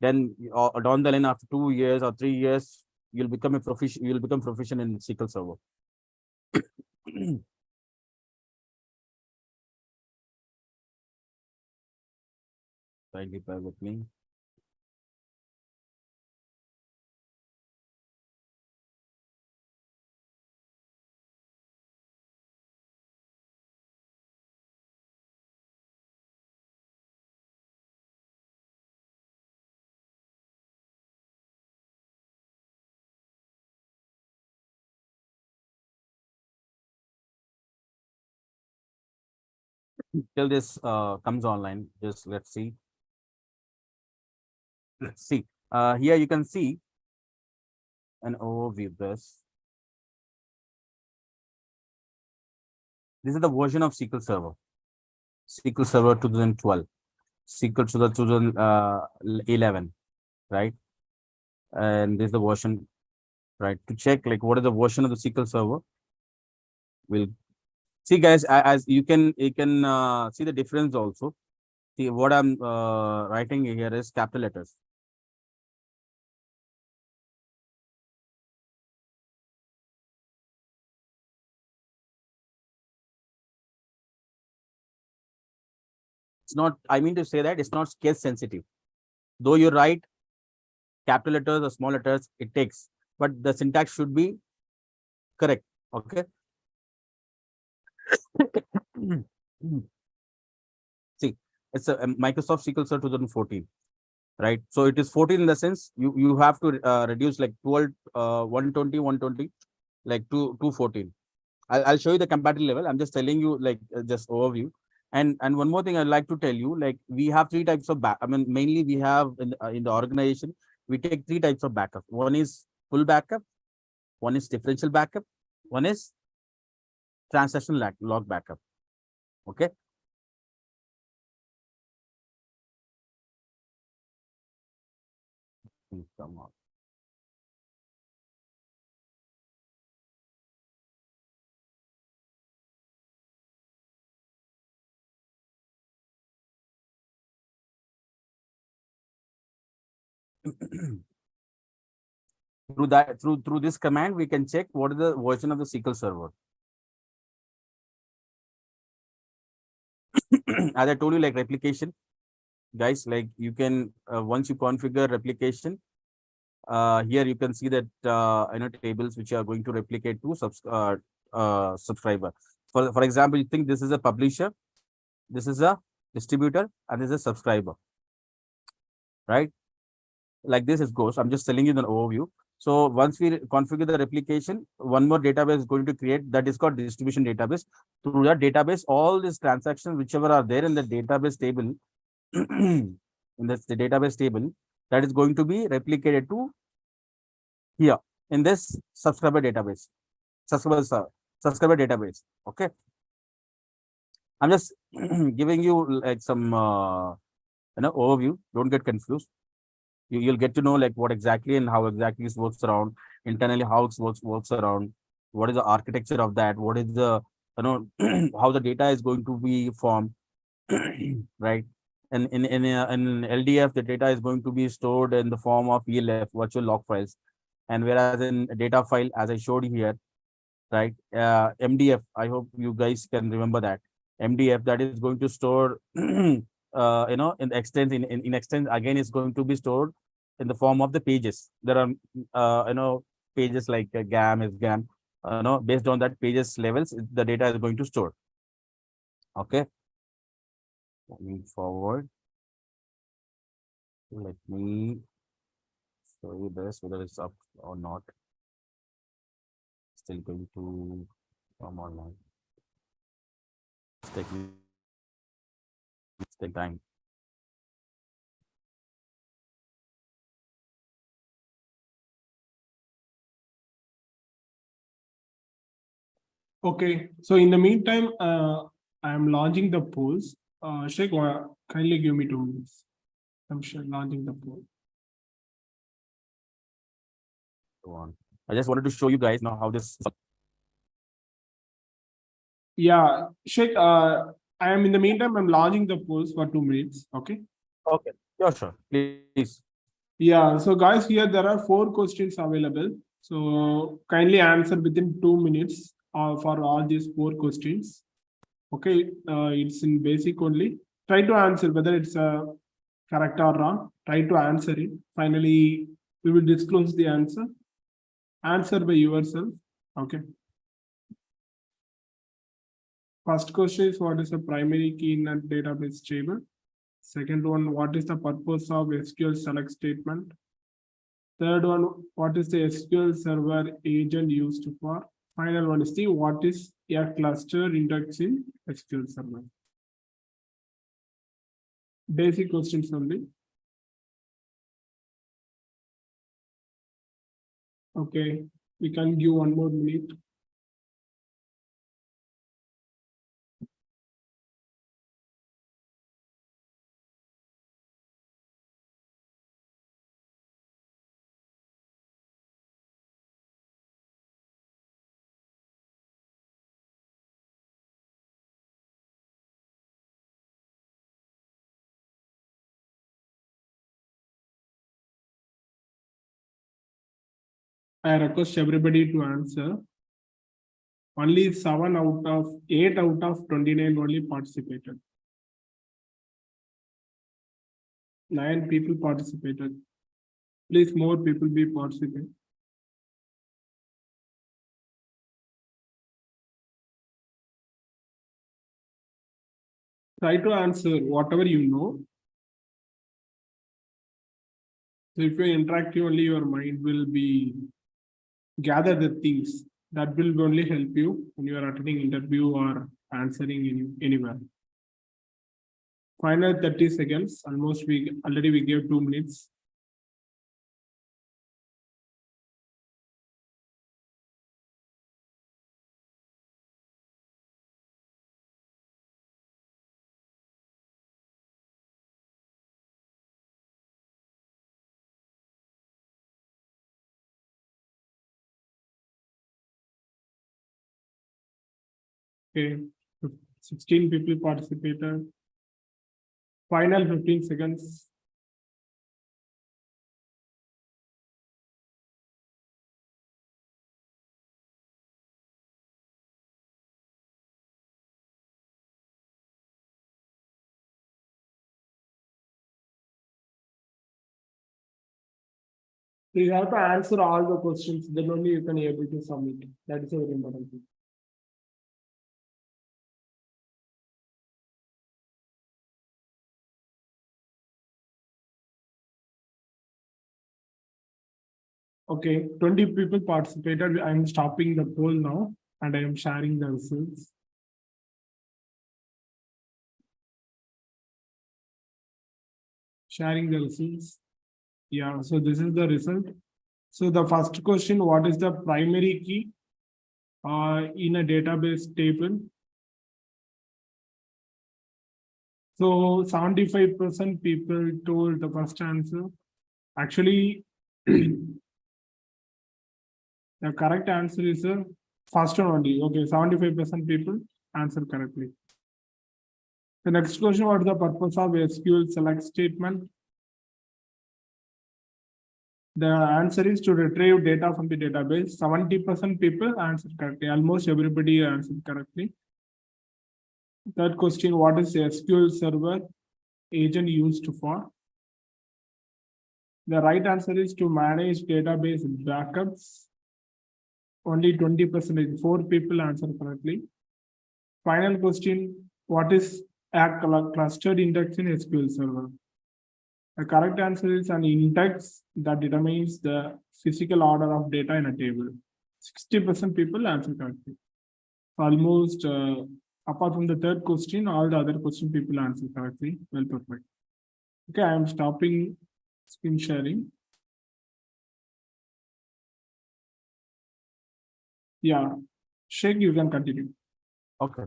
then down the line after 2 years or 3 years, you'll become a proficient. You'll become proficient in SQL Server. Kindly bear with me. Till this comes online, just let's see. Let's see. Here you can see an overview of this. This is the version of SQL Server. SQL Server 2012, SQL Server 2011, right? And this is the version, right? To check like what is the version of the SQL Server. We'll see, guys. As you can see the difference also. See what I'm writing here is capital letters. It's not. I mean to say that it's not case sensitive. Though you write capital letters or small letters, it takes, but the syntax should be correct. Okay. See, it's a Microsoft SQL Server 2014, right? So it is 14 in the sense you have to reduce like 12, 120, 120, like to 14. I'll show you the compatibility level. I'm just telling you like just overview. And one more thing I'd like to tell you, like we have three types of back. I mean, mainly we have in the organization, we take three types of backup. One is full backup, one is differential backup, one is transactional log backup. Okay. Come on. Through this command, we can check what is the version of the SQL Server. As I told you, like replication, guys, like you can once you configure replication, here you can see that tables which are going to replicate to subscriber. For example, you think this is a publisher, this is a distributor, and this is a subscriber, right? Like this it goes. I'm just telling you the overview. So once we configure the replication, one more database is going to create, that is called distribution database. Through that database, all these transactions, whichever are there in the database table, in the database table, that is going to be replicated to here in this subscriber database, subscriber database. Okay. I'm just giving you like some overview. Don't get confused. You'll get to know like what exactly and how exactly it works around internally, how it works around, what is the architecture of that, what is the how the data is going to be formed, right? And in LDF, the data is going to be stored in the form of ELF, virtual log files, and whereas in data file, as I showed here, right, MDF. I hope you guys can remember that MDF, that is going to store, in extents in extents again is going to be stored in the form of the pages. There are pages like GAM is GAM. Based on that pages levels, the data is going to store. Okay. Moving forward, let me show you this, whether it's up or not. Still going to come online. It's taking time. Okay, so in the meantime, I am launching the polls. Sheikh, kindly give me 2 minutes. I'm sure launching the poll. Go on. I just wanted to show you guys now how this. Yeah, Sheikh, I am in the meantime, I'm launching the polls for 2 minutes. Okay. Okay. Yeah, sure. Please. Yeah, so guys, here there are 4 questions available. So kindly answer within 2 minutes for all these 4 questions. Okay, it's in basic only. Try to answer whether it's correct or wrong. Try to answer it. Finally, we will disclose the answer. Answer by yourself. Okay. First question is, what is the primary key in a database table? Second one, what is the purpose of SQL select statement? Third one, what is the SQL server agent used for? Final one is the, what is a cluster index in SQL server? Basic questions only. Okay, we can give 1 more minute. I request everybody to answer. Only 7 out of 8 out of 29 only participated. 9 people participated. Please, more people be participate. Try to answer whatever you know. So if you interact, only your mind will be gather the things that will only help you when you are attending interview or answering anywhere. Final 30 seconds. Almost we gave 2 minutes. Okay, 16 people participated. Final 15 seconds. So you have to answer all the questions, then only you can be able to submit. That is a very important thing. Okay, 20 people participated. I am stopping the poll now and I am sharing the results. Sharing the results. Yeah, so this is the result. So the first question, what is the primary key in a database table? So 75% people told the first answer. Actually, the correct answer is the first one only. Okay, 75% people answer correctly. The next question, what is the purpose of SQL select statement? The answer is to retrieve data from the database. 70% people answered correctly. Almost everybody answered correctly. Third question, what is SQL server agent used for? The right answer is to manage database backups. Only 20%, 4 people answered correctly. Final question, what is a clustered index in SQL server? The correct answer is an index that determines the physical order of data in a table. 60% people answer correctly. Almost, apart from the third question, all the other question people answer correctly. Well, perfect. Okay, I am stopping screen sharing. Yeah, Sheikh, you can continue. Okay.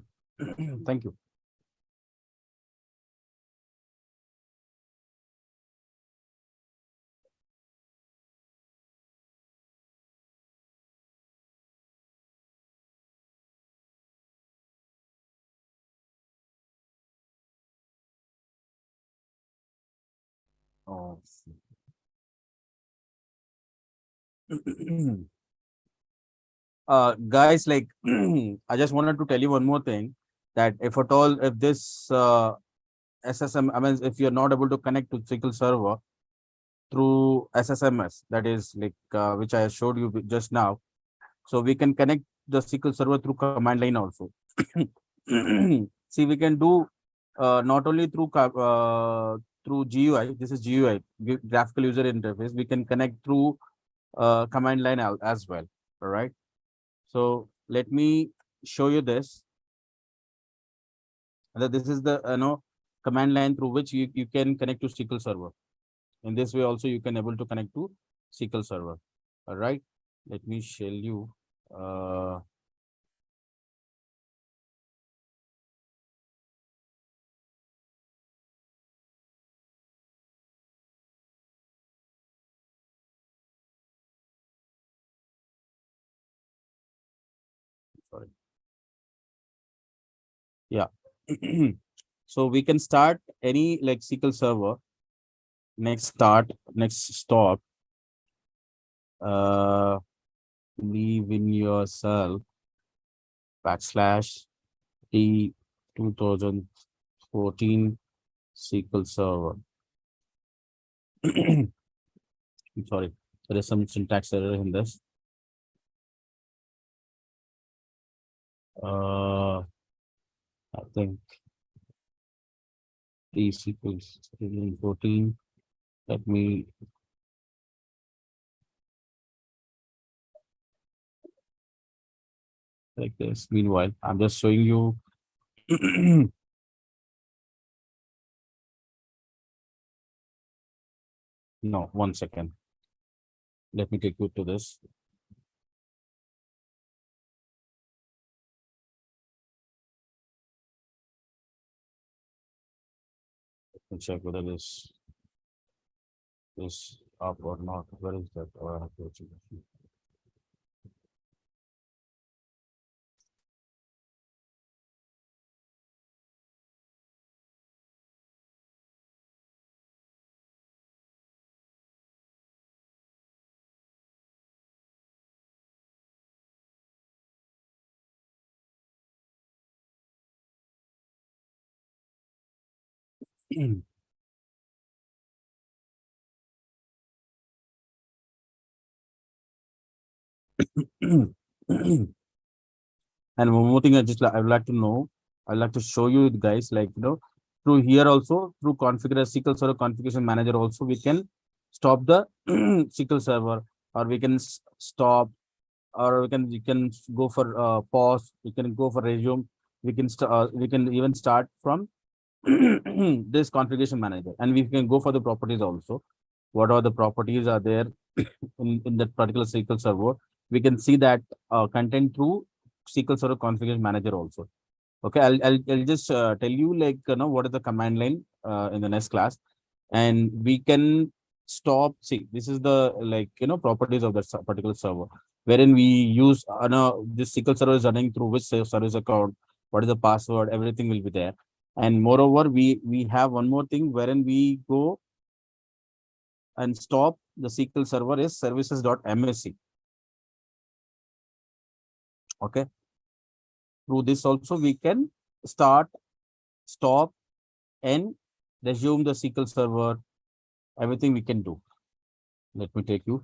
Thank you. Oh. Guys, like I just wanted to tell you one more thing, that if at all, if this SSM, I mean, if you're not able to connect to SQL Server through SSMS, that is like which I showed you just now, so we can connect the SQL Server through command line also. See, we can do not only through GUI. This is GUI, graphical user interface. We can connect through command line as well. All right. So let me show you this. That this is the command line through which you can connect to SQL Server. In this way, also you can able to connect to SQL Server. All right. Let me show you. Sorry. Yeah. So we can start any like SQL Server. Next start, next stop. Leave in yourself /t 2014 SQL Server. I'm sorry, there is some syntax error in this. I think the SQL 2014. Let me like this. Meanwhile, I'm just showing you. No, 1 second. Let me take you to this. Let me check whether this is up or not. Where is that? Oh, I have to check. And one more thing, I would like to know, I'd like to show you guys, like through here also, through configure SQL Server configuration manager also, we can stop the SQL Server, or we can stop, or we can go for pause, we can go for resume, we can even start from this configuration manager, and we can go for the properties also. What are the properties are there in that particular SQL Server? We can see that content through SQL Server configuration manager also. Okay, I'll just tell you like what is the command line in the next class, and we can stop. See, this is the like properties of that particular server, wherein we use this SQL server is running through which service account, what is the password, everything will be there. And moreover, we have one more thing wherein we go and stop the SQL server is services.msc. Okay. Through this also we can start, stop, and resume the SQL server. Everything we can do. Let me take you.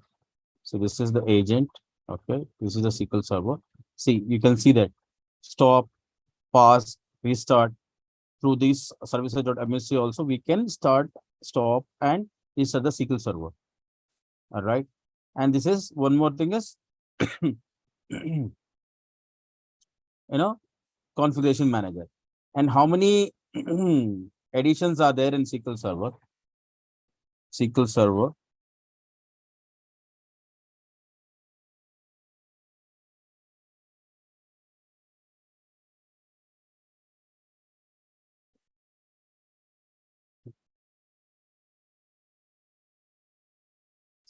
So this is the agent. Okay. This is the SQL server. See, you can see that stop, pause, restart. Through this services.msc also we can start, stop, and restart the SQL server. All right. And this is one more thing is configuration manager. And how many editions are there in SQL Server? SQL Server.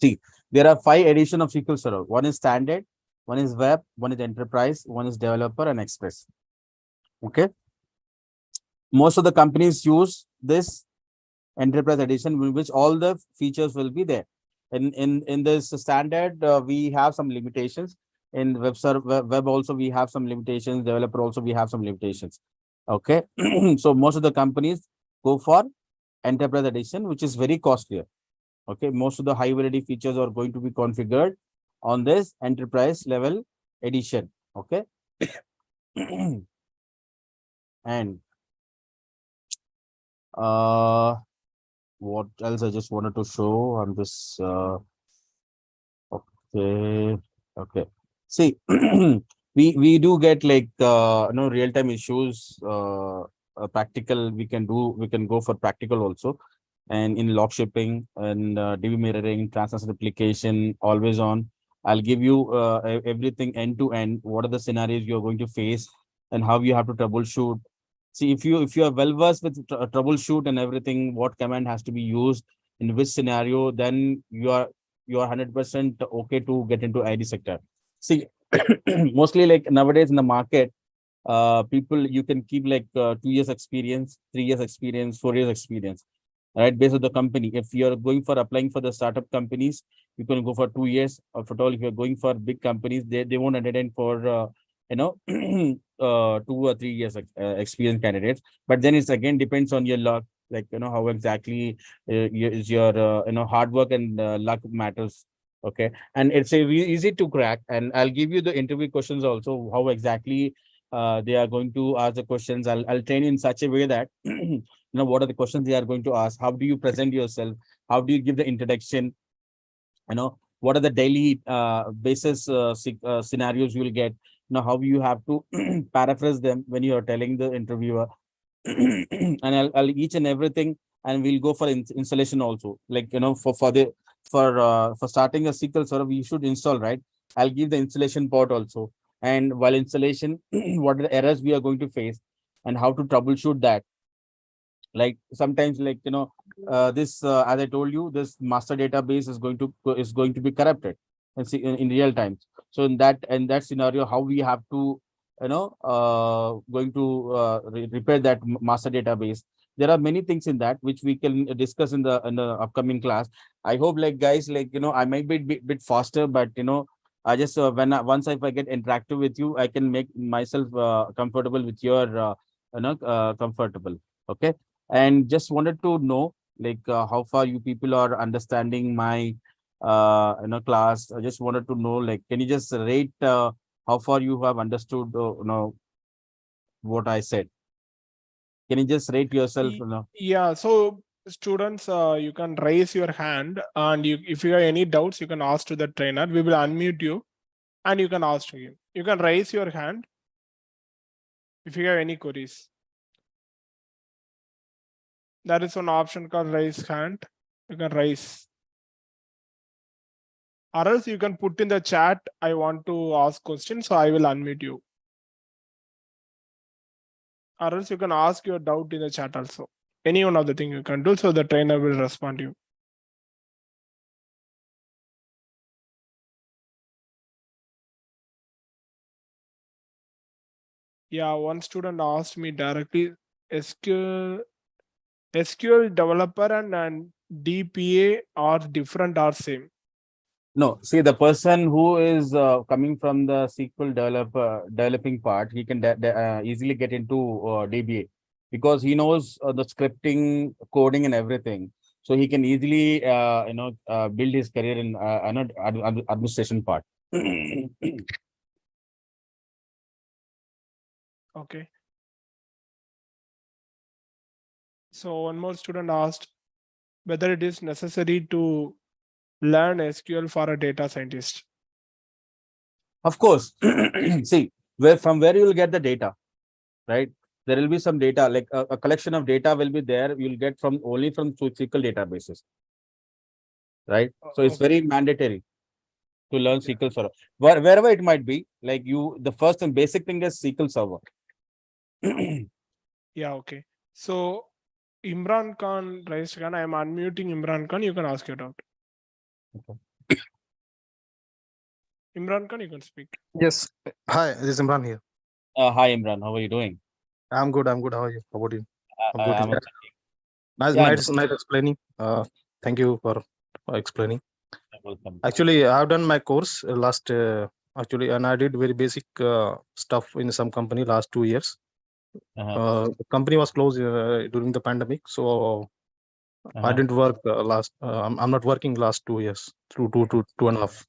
See, there are 5 editions of SQL Server. One is standard, one is web, one is enterprise, one is developer, and express. Okay. Most of the companies use this enterprise edition, which all the features will be there. In this standard, we have some limitations. In web also we have some limitations. Developer also we have some limitations. Okay. So most of the companies go for enterprise edition, which is very costly. Okay, most of the high availability features are going to be configured on this enterprise level edition. Okay. And what else I just wanted to show on this? Okay, okay. See, we do get like real time issues. Practical we can go for practical also, and in log shipping and DB mirroring, transaction replication, always on. I'll give you everything end to end. What are the scenarios you're going to face, and how you have to troubleshoot. See, if you are well versed with troubleshoot and everything, what command has to be used in which scenario, then you are 100% okay to get into ID sector. See, mostly like nowadays in the market, people you can keep like 2 years experience, 3 years experience, 4 years experience, right? Based on the company. If you're going for applying for the startup companies, you can go for 2 years. Or if at all, if you're going for big companies, they won't entertain for 2 or 3 years experienced candidates. But then it's again depends on your luck, like how exactly is your hard work and luck matters. Okay, and it's easy to crack. And I'll give you the interview questions also. How exactly they are going to ask the questions. I'll train you in such a way that what are the questions they are going to ask. How do you present yourself? How do you give the introduction? What are the daily basis scenarios you will get. How you have to paraphrase them when you are telling the interviewer. And I'll each and everything, and we'll go for installation also. Like for starting a SQL server, we should install, right? I'll give the installation part also. And while installation, what are the errors we are going to face, and how to troubleshoot that. Like sometimes, like this as I told you, this master database is going to be corrupted and see in real time. So in that scenario, how we have to going to repair that master database. There are many things in that which we can discuss in the upcoming class. I hope, like guys, like I might be bit faster, but I just once if I get interactive with you, I can make myself comfortable with your comfortable. Okay. And just wanted to know, like how far you people are understanding my class. I just wanted to know, like, can you just rate how far you have understood what I said? Can you just rate yourself? Yeah, so students, you can raise your hand, and if you have any doubts, you can ask to the trainer. We will unmute you and you can ask to him. You can raise your hand if you have any queries. There is one option called raise hand. You can raise. Or else you can put in the chat, I want to ask questions, so I will unmute you. Or else you can ask your doubt in the chat also. Any one of the thing you can do, so the trainer will respond to you. Yeah, one student asked me directly, SQL developer and DPA are different or same? No, see, the person who is coming from the SQL developing part, he can easily get into DBA, because he knows the scripting, coding, and everything. So he can easily, build his career in administration part. Okay. So one more student asked whether it is necessary to learn SQL for a data scientist. Of course. See, from where you will get the data, right? There will be some data, like a collection of data will be there. You'll get only from SQL databases, right? So it's very mandatory to learn SQL Server. Wherever it might be, like the first and basic thing is SQL Server. Yeah, okay. So Imran Khan raised hand. I am unmuting Imran Khan. You can ask your doubt. Okay. Imran Khan, you can speak. Yes. Hi, this is Imran here. Hi, Imran. How are you doing? I'm good. I'm good. How are you? How about you? I'm good. I'm Yeah. also Nice, yeah, I'm good. nice explaining. Thank you for explaining. Welcome. Actually, I've done my course last. Actually, and I did very basic stuff in some company last 2 years. The company was closed during the pandemic, so I didn't work last. I'm not working last 2 years, two and a half.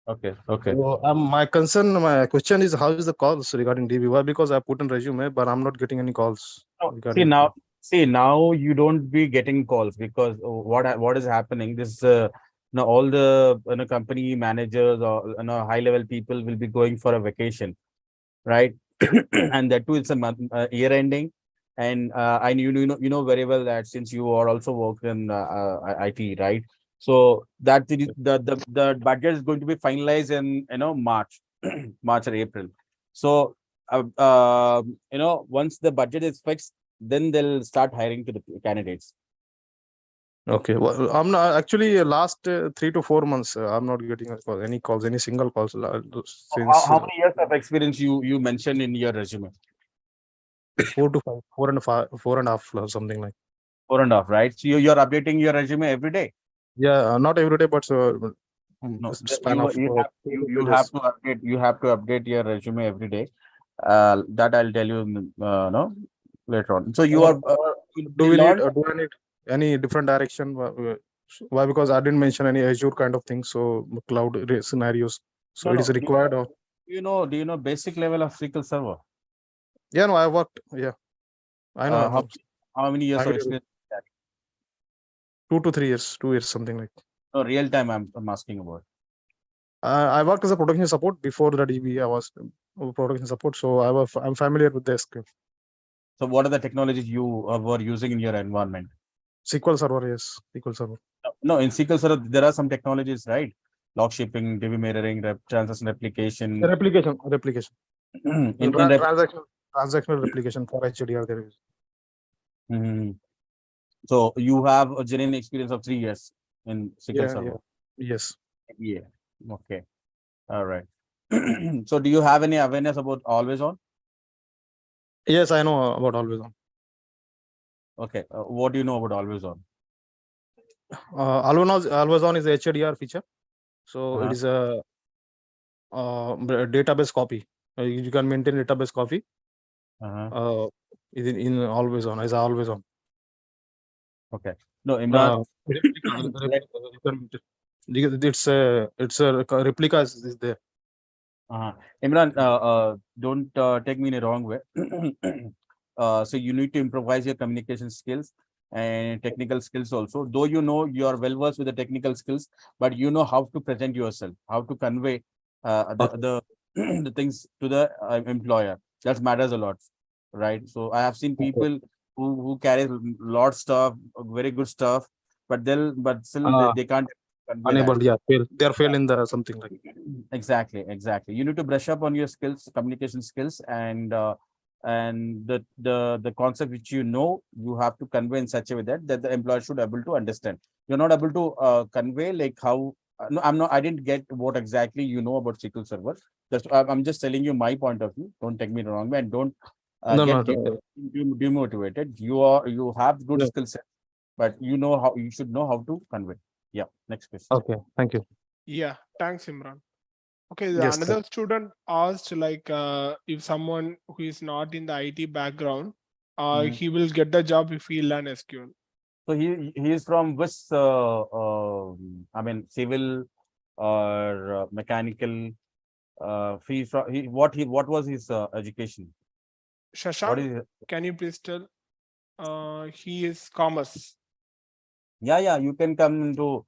Okay. Okay. So my question is, how is the calls regarding DB? Why? Because I put in resume, but I'm not getting any calls Oh, regarding. see now you don't be getting calls because what is happening? This now all the company managers or high level people will be going for a vacation, right? And that too, it's a month, year ending, and you know very well that since you are also working in IT, right? So that the budget is going to be finalized in March, March or April. So once the budget is fixed, then they'll start hiring to the candidates. Okay, well, I'm not actually last 3 to 4 months. I'm not getting any calls, any single calls since How many years of experience you mentioned in your resume? 4 to 5, 4.5, 4.5, or something like. 4.5, right? So you're updating your resume every day. Yeah, not every day, but No, span of you have 2 to 3 have days. to update your resume every day. That I'll tell you no later on. So you Or, are or do they we need? learned Do I need any different direction? Why? Because I didn't mention any Azure kind of thing. So cloud scenarios. So it is no. required. Or Do you know basic level of SQL Server? yeah, no, I worked. Yeah, I know. How many years I of did experience? 2 to 3 years, 2 years, something like. No, real time. I'm asking about. I worked as a production support before the DB. I was production support, so I'm familiar with the SQL. So what are the technologies you were using in your environment? SQL Server, yes, SQL Server. No, in SQL Server there are some technologies, right? Log shipping, DB mirroring, transaction replication. Replication. In rep, Transactional replication for HDR. There is. Mhm. So you have a genuine experience of 3 years in SQL Yeah, yeah, Server. yes, Yeah. Okay. All right. So do you have any awareness about always on? yes. I know about always on. Okay. What do you know about always on? Always on is a HDR feature, so it Uh-huh. is a database copy. You can maintain database copy. Uh-huh. In always on as always on. Okay. No, Imran. It's a replica is there. Imran, don't take me in a wrong way. So you need to improvise your communication skills and technical skills also. Though you know you are well versed with the technical skills, but you know how to present yourself, how to convey Okay. the the things to the employer. That matters a lot, right? So I have seen Okay. people who carry lot stuff, very good stuff, but still they can't convey that. Unable, yeah, fail. They are fail in the something like. Exactly. You need to brush up on your skills, communication skills, and the concept which you have to convey in such a way that the employer should able to understand. You're not able to convey like how. No, I'm not. I didn't get what exactly you know about SQL Server. I'm just telling you my point of view. Don't take me the wrong way, and don't No, get no, no, demotivated. You have good no. skill set, but you should know how to convey. Yeah. Next question. Okay, thank you. Yeah, thanks, Imran. Okay, Yes, another student asked like if someone who is not in the IT background, he will get the job if he learn SQL. So he is from which I mean civil or mechanical what was his education? What Shashank, is can you please tell? He is commerce. yeah, you can come into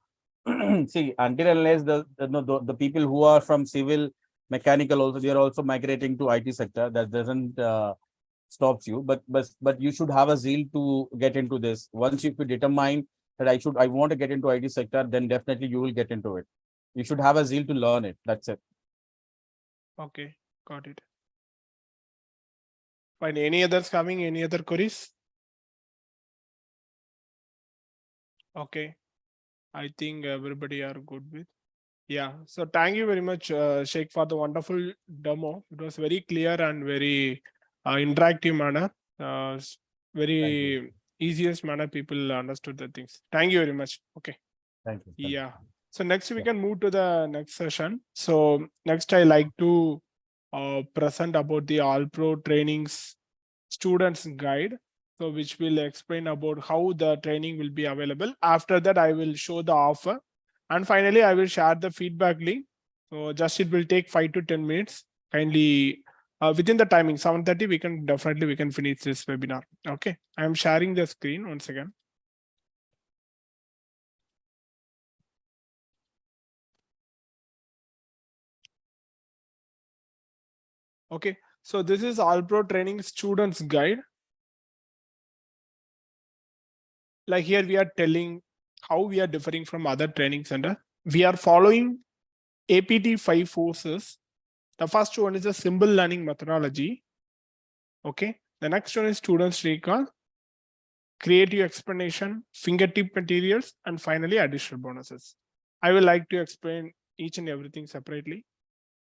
see until unless the people who are from civil mechanical also they are also migrating to IT sector. That doesn't stops you, but you should have a zeal to get into this. Once you determine that I want to get into IT sector, then definitely you will get into it. You should have a zeal to learn it. That's it. Okay, got it. Fine. Any others coming? Any other queries? Okay, I think everybody are good with. Yeah, so thank you very much, Sheikh, for the wonderful demo. It was very clear and very interactive manner. Very easiest manner people understood the things. Thank you very much. Okay. Thank you. Yeah. So next we can move to the next session. So next I like to present about the All Pro trainings students guide. So which will explain about how the training will be available. After that, I will show the offer. And finally, I will share the feedback link. So just it will take 5 to 10 minutes. Kindly within the timing 7:30, we can finish this webinar. Okay. I am sharing the screen once again. Okay, so this is All Pro Training Students Guide. Like here we are telling how we are differing from other training center. We are following APT 5 forces. The first one is a symbol learning methodology. Okay, the next one is students recall, creative explanation, fingertip materials, and finally additional bonuses. I will like to explain each and everything separately.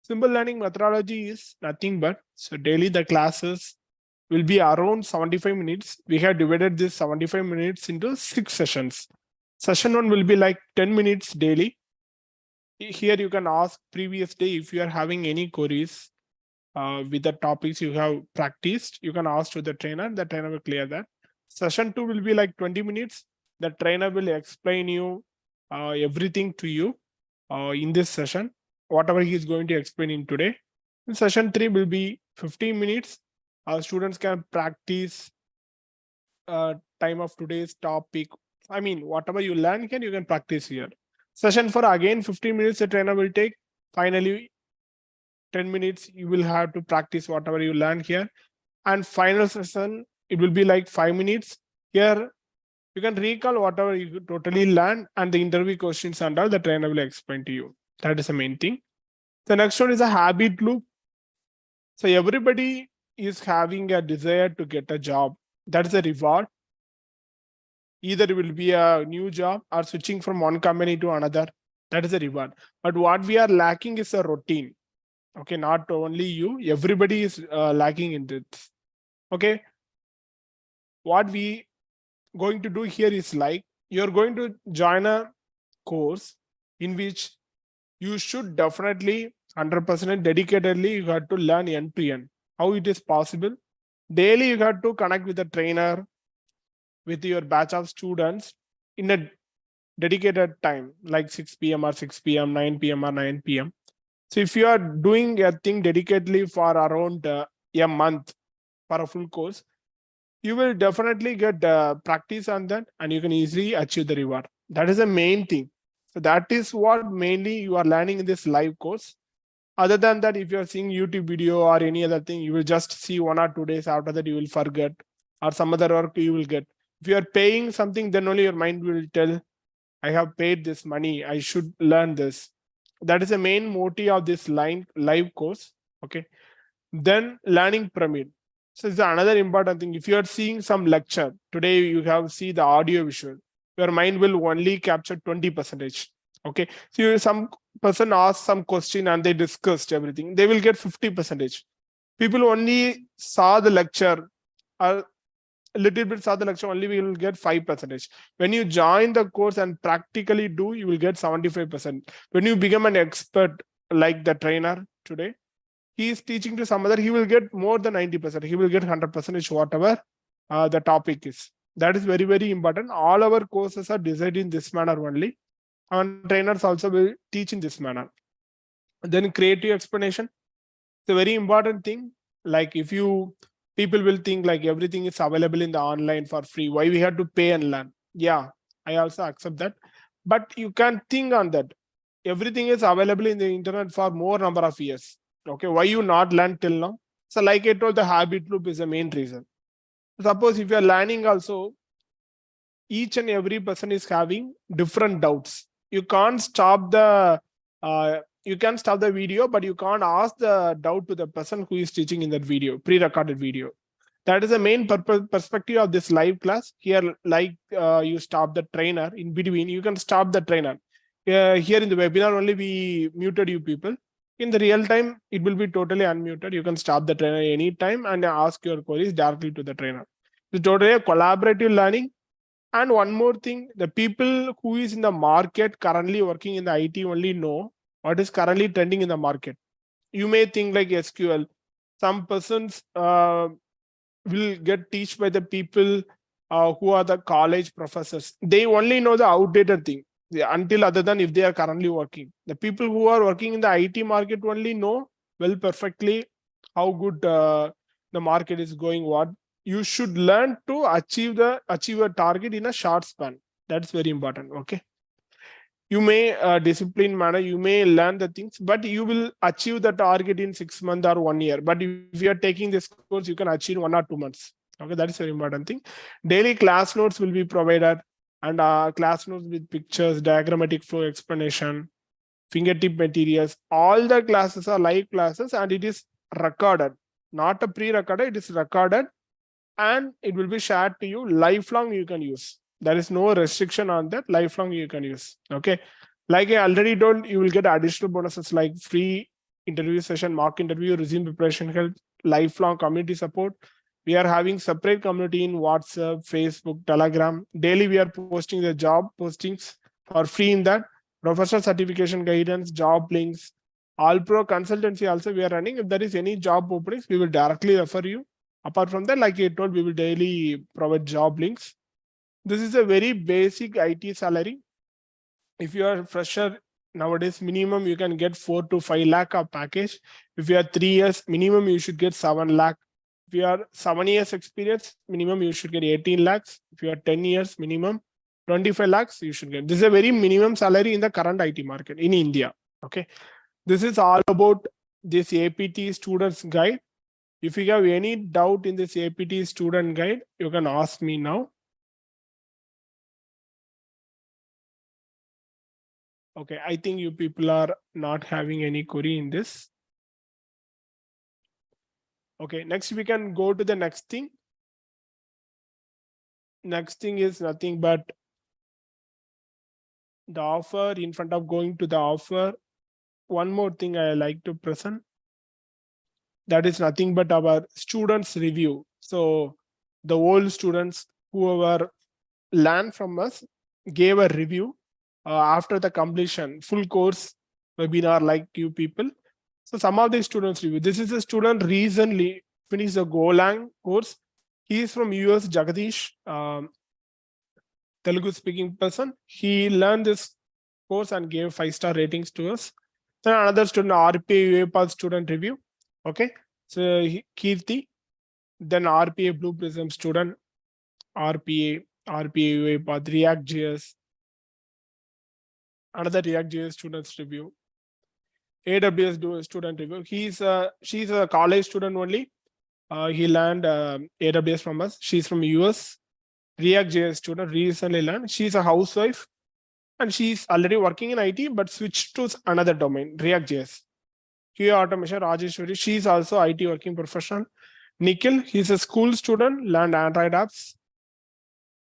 Symbol learning methodology is nothing but, so daily the classes will be around 75 minutes. We have divided this 75 minutes into 6 sessions. Session 1 will be like 10 minutes daily. Here you can ask previous day if you are having any queries with the topics you have practiced. You can ask to the trainer will clear that. Session 2 will be like 20 minutes. The trainer will explain you everything to you in this session, whatever he is going to explain in today. And session 3 will be 15 minutes. Our students can practice time of today's topic. I mean, whatever you learn here, you can practice here. Session 4, again 15 minutes the trainer will take. Finally, 10 minutes you will have to practice whatever you learn here. And final session, it will be like 5 minutes. Here, you can recall whatever you totally learn, and the interview questions and all the trainer will explain to you. That is the main thing. The next one is a habit loop. So everybody is having a desire to get a job. That's a reward. Either it will be a new job or switching from one company to another. That is a reward. But what we are lacking is a routine. Okay, not only you, everybody is lacking in this. Okay, what we going to do here is like, you're going to join a course in which you should definitely 100% dedicatedly you have to learn end to end. How it is possible? Daily you have to connect with the trainer, with your batch of students in a dedicated time, like 6 p.m. or 6 p.m., 9 p.m. or 9 p.m. So if you are doing a thing dedicatedly for around a month for a full course, you will definitely get practice on that and you can easily achieve the reward. That is the main thing. So that is what mainly you are learning in this live course. Other than that, if you are seeing YouTube video or any other thing, you will just see 1 or 2 days. After that, you will forget, or some other work you will get. If you are paying something, then only your mind will tell, I have paid this money, I should learn this. That is the main motive of this live course. Okay. Then learning pyramid. So it's another important thing. If you are seeing some lecture today, you have see the audio visual, your mind will only capture 20%. Okay. So some person asked some question and they discussed everything, they will get 50%. People only saw the lecture or a little bit saw the lecture, only we will get 5%. When you join the course and practically do, you will get 75%. When you become an expert like the trainer today, he is teaching to some other, he will get more than 90%. He will get 100% whatever the topic is. That is very, very important. All our courses are designed in this manner only. And trainers also will teach in this manner. Then creative explanation. It's a very important thing. Like if you, people will think like everything is available in the online for free. Why we have to pay and learn? Yeah, I also accept that. But you can think on that. Everything is available in the internet for more number of years. Okay, why you not learn till now? So like I told, the habit loop is the main reason. Suppose if you are learning also, each and every person is having different doubts. You can't stop the you can stop the video, but you can't ask the doubt to the person who is teaching in that video, pre-recorded video. That is the main perspective of this live class. Here, like you stop the trainer in between, you can stop the trainer. here in the webinar only we muted you people. In the real time, it will be totally unmuted. You can stop the trainer anytime and ask your queries directly to the trainer. It's totally a collaborative learning. And one more thing, the people who is in the market currently working in the IT only know what is currently trending in the market. You may think like SQL. Some persons will get taught by the people who are the college professors. They only know the outdated thing until other than if they are currently working. The people who are working in the IT market only know well perfectly how good the market is going. What you should learn to achieve a target in a short span. That's very important. Okay. You may discipline manner, you may learn the things, but you will achieve the target in 6 months or 1 year. But if you are taking this course, you can achieve 1 or 2 months. Okay, that is very important thing. Daily class notes will be provided, and class notes with pictures, diagrammatic flow explanation, fingertip materials. All the classes are live classes, and it is recorded, not a pre-recorded. It is recorded, and it will be shared to you lifelong. You can use. There is no restriction on that. Lifelong you can use. Okay. Like I already told, you will get additional bonuses like free interview session, mock interview, resume preparation help, lifelong community support. We are having separate community in WhatsApp, Facebook, Telegram. Daily we are posting the job postings for free in that. Professional certification guidance, job links, all pro consultancy also we are running. If there is any job openings, we will directly refer you. Apart from that, like I told, we will daily provide job links. This is a very basic IT salary. If you are a fresher nowadays, minimum you can get 4 to 5 lakh of package. If you are 3 years, minimum you should get 7 lakh. If you are 7 years experience, minimum you should get 18 lakhs. If you are 10 years, minimum 25 lakhs you should get. This is a very minimum salary in the current IT market in India. Okay. This is all about this APT students guide. If you have any doubt in this APT student guide, you can ask me now. Okay, I think you people are not having any query in this. Okay, next we can go to the next thing. Next thing is nothing but the offer. In front of going to the offer, one more thing I like to present. That is nothing but our students review. So the old students whoever learned from us gave a review after the completion, full course webinar like you people. So some of the students review. This is a student recently finished the Golang course. He is from US, Jagadish, Telugu speaking person. He learned this course and gave 5-star ratings to us. Then another student, RPA UiPath student review. Okay, so Kirti. Then RPA Blue Prism student, RPA UiPath, React.js. Another React.js students review. AWS student review. She's a college student only. He learned AWS from us. She's from US. React.js student recently learned. She's a housewife and she's already working in IT but switched to another domain, React.js. QA automation, Rajeshwari. She's also IT working professional. Nikhil, he's a school student, learned Android apps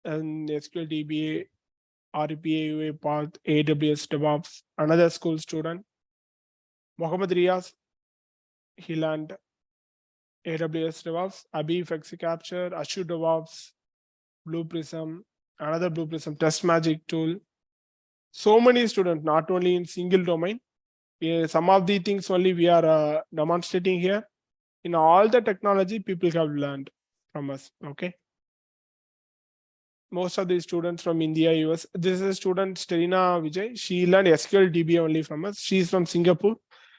and SQLDBA, IRPA, UiPath, AWS DevOps. Another school student. Mohammad Riyaz, he learned AWS DevOps, Abi Flexi Capture, Azure DevOps, Blue Prism, another Blue Prism, Test Magic tool. So many students, not only in single domain. Some of the things only we are demonstrating here. In all the technology, people have learned from us. Okay. Most of the students from India, US. This is a student, Sterina Vijay. She learned SQLDBA only from us. She is from Singapore.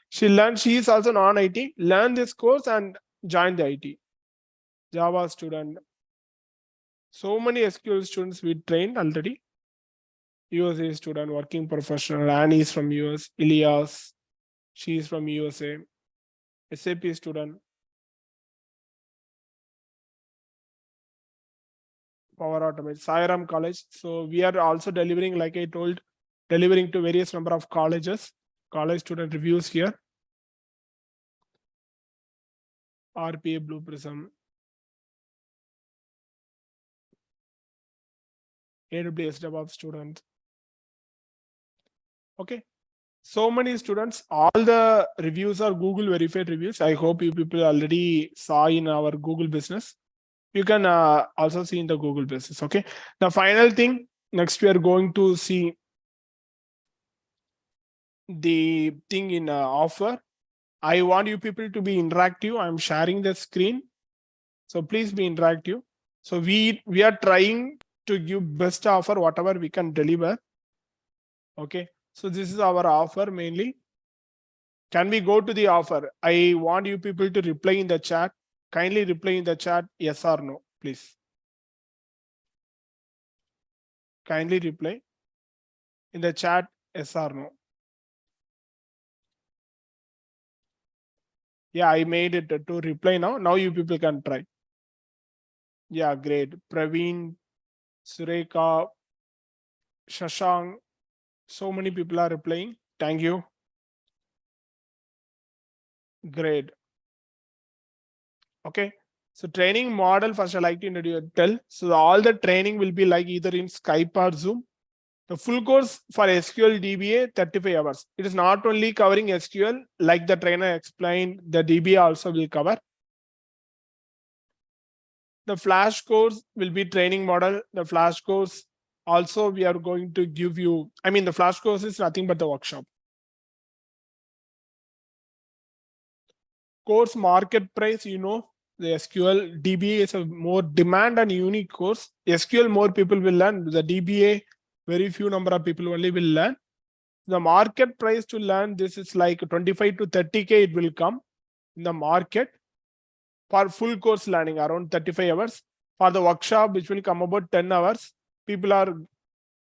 She is also non-IT, learned this course and joined the IT. Java student. So many SQL students we trained already. USA student, working professional. Annie is from US. Ilias, she is from USA. SAP student. Power Automate, Sairam College. So we are also delivering, like I told, delivering to various number of colleges. College student reviews here. RPA Blue Prism. AWS DevOps student. Okay. So many students, all the reviews are Google verified reviews. I hope you people already saw in our Google business. You can also see in the Google business. Okay. The final thing, next we are going to see the thing in offer. I want you people to be interactive. I'm sharing the screen. So please be interactive. So we are trying to give best offer, whatever we can deliver. Okay. So this is our offer mainly. Can we go to the offer? I want you people to reply in the chat. Kindly reply in the chat, yes or no, please. Kindly reply in the chat, yes or no. Yeah, I made it to reply now. Now you people can try. Yeah, great. Praveen, Sureka, Shashank. So many people are replying. Thank you. Great. Okay. So training model, first I like to tell. So all the training will be like either in Skype or Zoom. The full course for SQLDBA, 35 hours. It is not only covering SQL, like the trainer explained, the DBA also will cover. The flash course will be training model. The flash course also we are going to give you, I mean, the flash course is nothing but the workshop. Course market price, you know, the SQL DBA is a more demand and unique course. SQL more people will learn. The DBA, very few number of people only will learn. The market price to learn this is like 25 to 30K it will come in the market for full course learning, around 35 hours. For the workshop, which will come about 10 hours, people are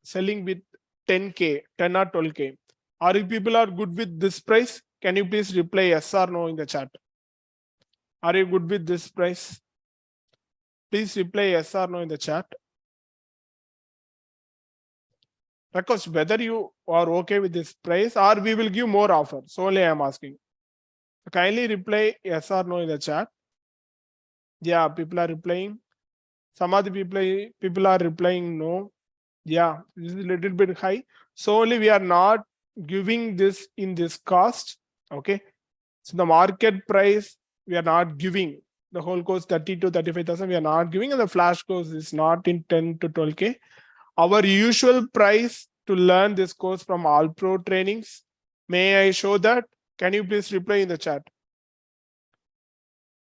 selling with 10K, 10 or 12K. Or if people are good with this price, can you please reply yes or no in the chat? Are you good with this price? Please reply yes or no in the chat. Because whether you are okay with this price or we will give more offer. So only I am asking. Kindly reply yes or no in the chat. Yeah, people are replying. Some of the people are replying no. Yeah, this is a little bit high. So only we are not giving this in this cost. Okay. So the market price, we are not giving the whole course 30 to 35,000. We are not giving, and the flash course is not in 10 to 12K. Our usual price to learn this course from All Pro trainings. May I show that? Can you please reply in the chat?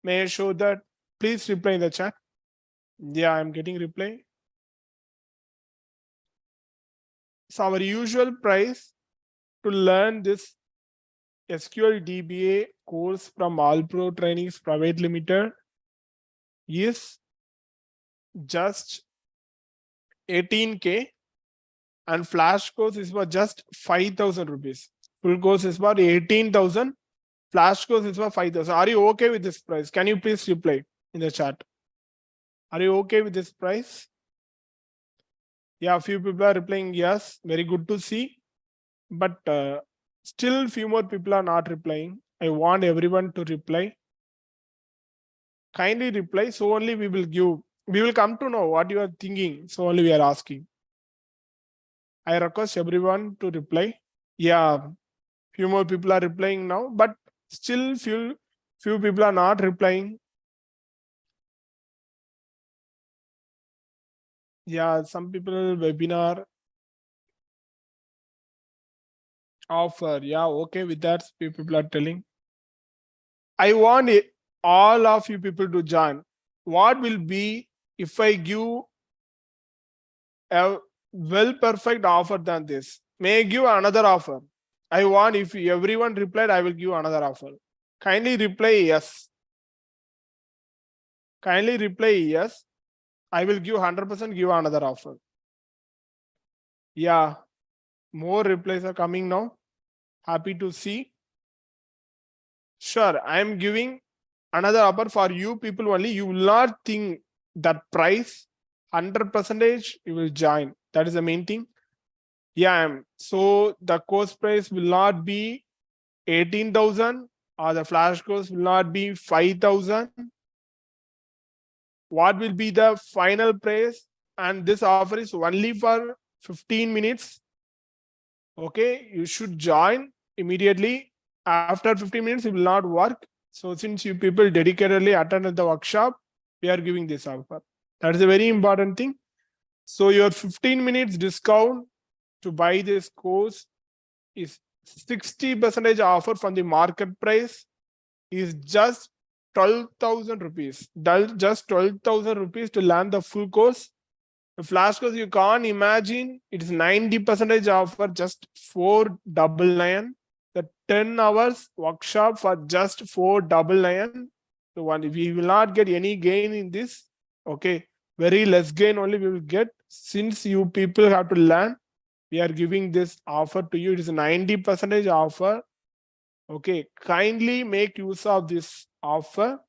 May I show that? Please reply in the chat. Yeah, I'm getting reply. So our usual price to learn this SQLDBA course from All Pro Trainings Private Limited is just 18K, and flash course is for just 5,000 rupees. Full course is for 18,000. Flash course is for 5,000. Are you okay with this price? Can you please reply in the chat? Are you okay with this price? Yeah, a few people are replying yes. Very good to see. But still few more people are not replying. I want everyone to reply. Kindly reply. So only we will come to know what you are thinking. So only we are asking. I request everyone to reply. Yeah, few more people are replying now, but still few people are not replying. Yeah, some people webinar offer. Yeah, okay with that. Few people are telling. I want all of you people to join. What will be if I give a well perfect offer than this? May I give another offer? I want, if everyone replied, I will give another offer. Kindly reply yes. Kindly reply yes. I will give 100% give another offer. Yeah, more replies are coming now. Happy to see. Sure, I am giving another offer for you people only. You will not think that price 100% you will join. That is the main thing. Yeah, so the course price will not be 18,000 or the flash course will not be 5,000. What will be the final price? And this offer is only for 15 minutes. Okay, you should join immediately. After 15 minutes, it will not work. So since you people dedicatedly attended the workshop, we are giving this offer. That's a very important thing. So your 15 minutes discount to buy this course is 60% offer from the market price is just 12,000 rupees. Just 12,000 rupees to learn the full course. The flash course you can't imagine. It is 90% offer, just 499. The 10 hours workshop for just 499. So we will not get any gain in this. Okay, very less gain only we will get. Since you people have to learn, we are giving this offer to you. It is 90% offer. Okay, kindly make use of this offer.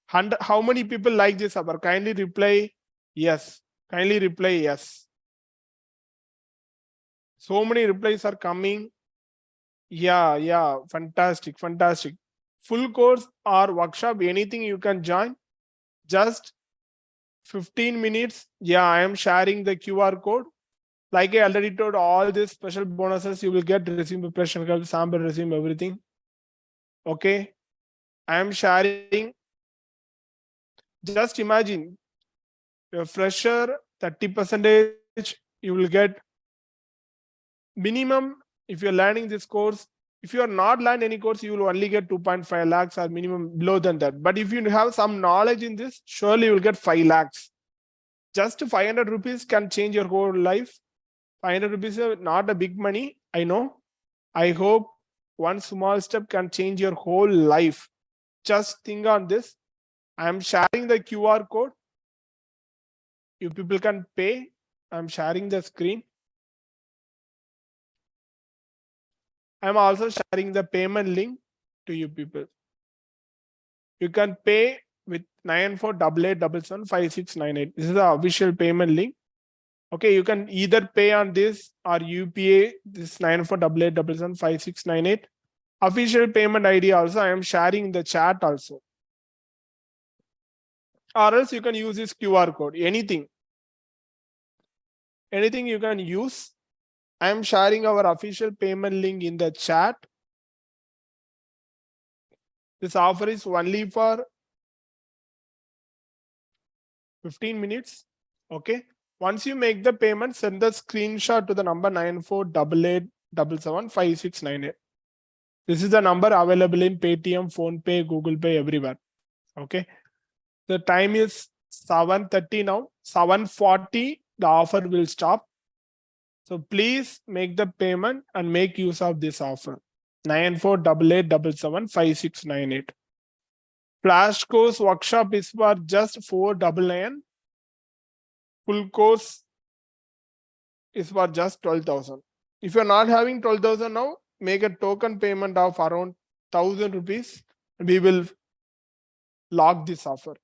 How many people like this offer? Kindly reply yes. Kindly reply yes. So many replies are coming. Yeah, fantastic. Full course or workshop, anything you can join. Just 15 minutes. Yeah, I am sharing the QR code. Like I already told, all these special bonuses you will get: resume preparation, sample resume, everything. Okay, I am sharing. Just imagine, a fresher 30%, you will get minimum. If you're learning this course, if you are not learning any course, you will only get 2.5 lakhs or minimum below than that. But if you have some knowledge in this, surely you will get 5 lakhs. Just 500 rupees can change your whole life. 500 rupees is not a big money, I know. I hope one small step can change your whole life. Just think on this. I am sharing the QR code. You people can pay. I'm sharing the screen. I'm also sharing the payment link to you people. You can pay with 9488775698. This is the official payment link. Okay, you can either pay on this or UPA this 9488775698. Official payment ID also I am sharing in the chat also. Or else you can use this QR code. Anything you can use. I am sharing our official payment link in the chat. This offer is only for 15 minutes. Okay. Once you make the payment, send the screenshot to the number 9488775698. This is the number available in Paytm, PhonePe, Google Pay, everywhere. Okay. The time is 7:30 now. 7:40, the offer will stop. So please make the payment and make use of this offer. 9488775698. Flash course workshop is for just 499. Full course is for just 12,000. If you're not having 12,000 now, make a token payment of around 1,000 rupees. We will lock this offer.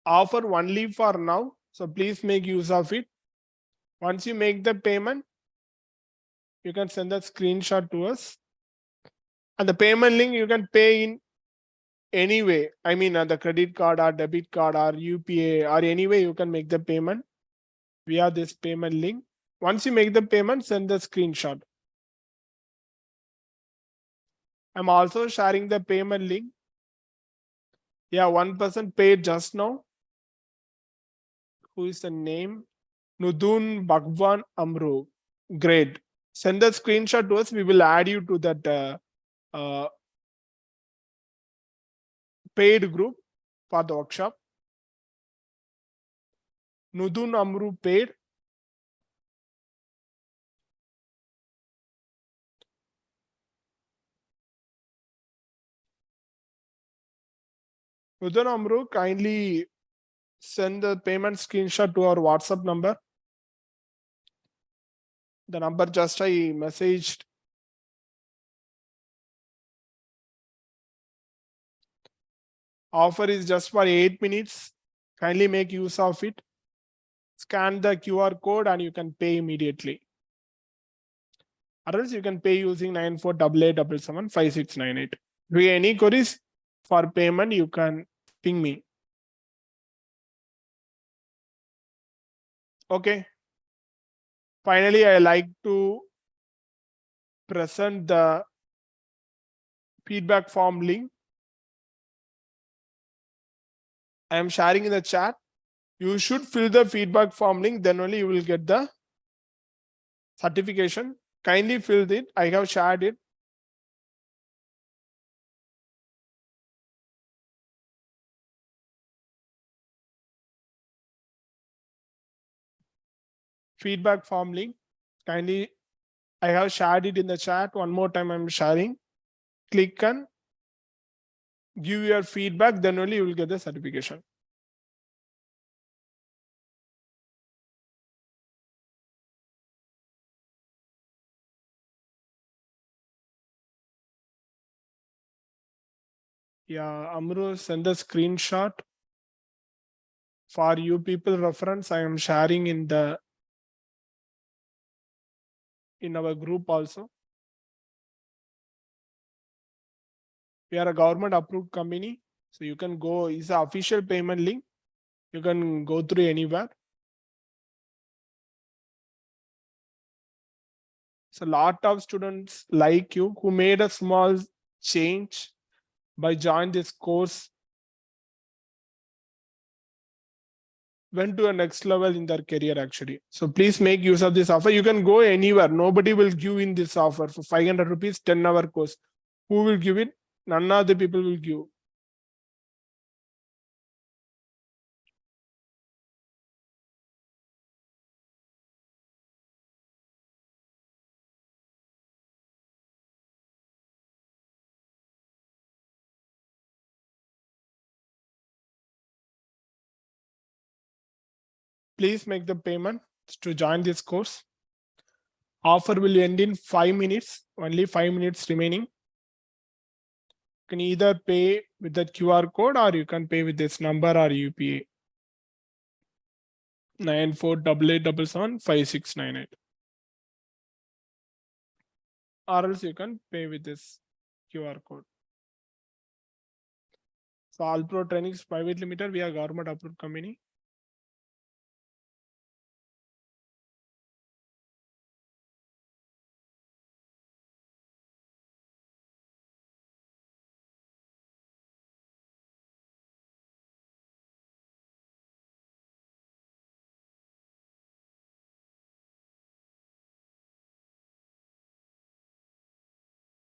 Offer only for now. So please make use of it. Once you make the payment, you can send a screenshot to us. And the payment link you can pay in any way. I mean, the credit card or debit card or UPA or any way you can make the payment via this payment link. Once you make the payment, send the screenshot. I'm also sharing the payment link. Yeah, one person paid just now. Who is the name? Nudun Bhagwan Amru. Great. Send the screenshot to us. We will add you to that paid group for the workshop. Nudun Amru paid. Nudun Amru, kindly send the payment screenshot to our WhatsApp number. The number just I messaged. Offer is just for 8 minutes. Kindly make use of it. Scan the QR code and you can pay immediately. Or else you can pay using 9488775698. If you have any queries for payment, you can ping me. Okay. Finally, I like to present the feedback form link. I am sharing in the chat. You should fill the feedback form link, then only you will get the certification. Kindly fill it. I have shared it. Feedback form link. Kindly, I have shared it in the chat. One more time, I'm sharing. Click and give your feedback, then only you will get the certification. Yeah, Amru, send a screenshot for you people reference. I am sharing in our group also. We are a government approved company, so you can go. It's an official payment link. You can go through anywhere. So a lot of students like you who made a small change by joining this course went to a next level in their career actually. So please make use of this offer. You can go anywhere. Nobody will give in this offer for 500 rupees, 10-hour course. Who will give it? None of the people will give. Please make the payment to join this course. Offer will end in 5 minutes, only 5 minutes remaining. You can either pay with the QR code or you can pay with this number or UPA. 9488775698. Or else you can pay with this QR code. So All Pro Trainings Private Limited, we are government approved company.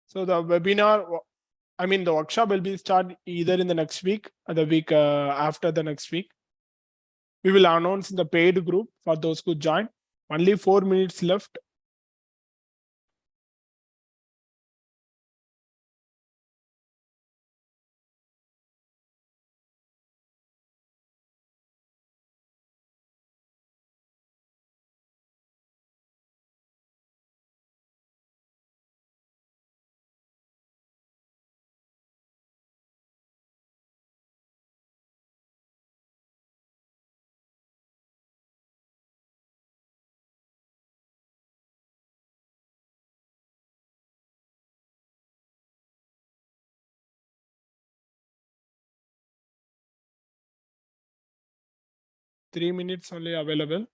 So the webinar, the workshop will be start either in the next week or the week after the next week. We will announce in the paid group for those who join. Only 4 minutes left. Three minutes only available.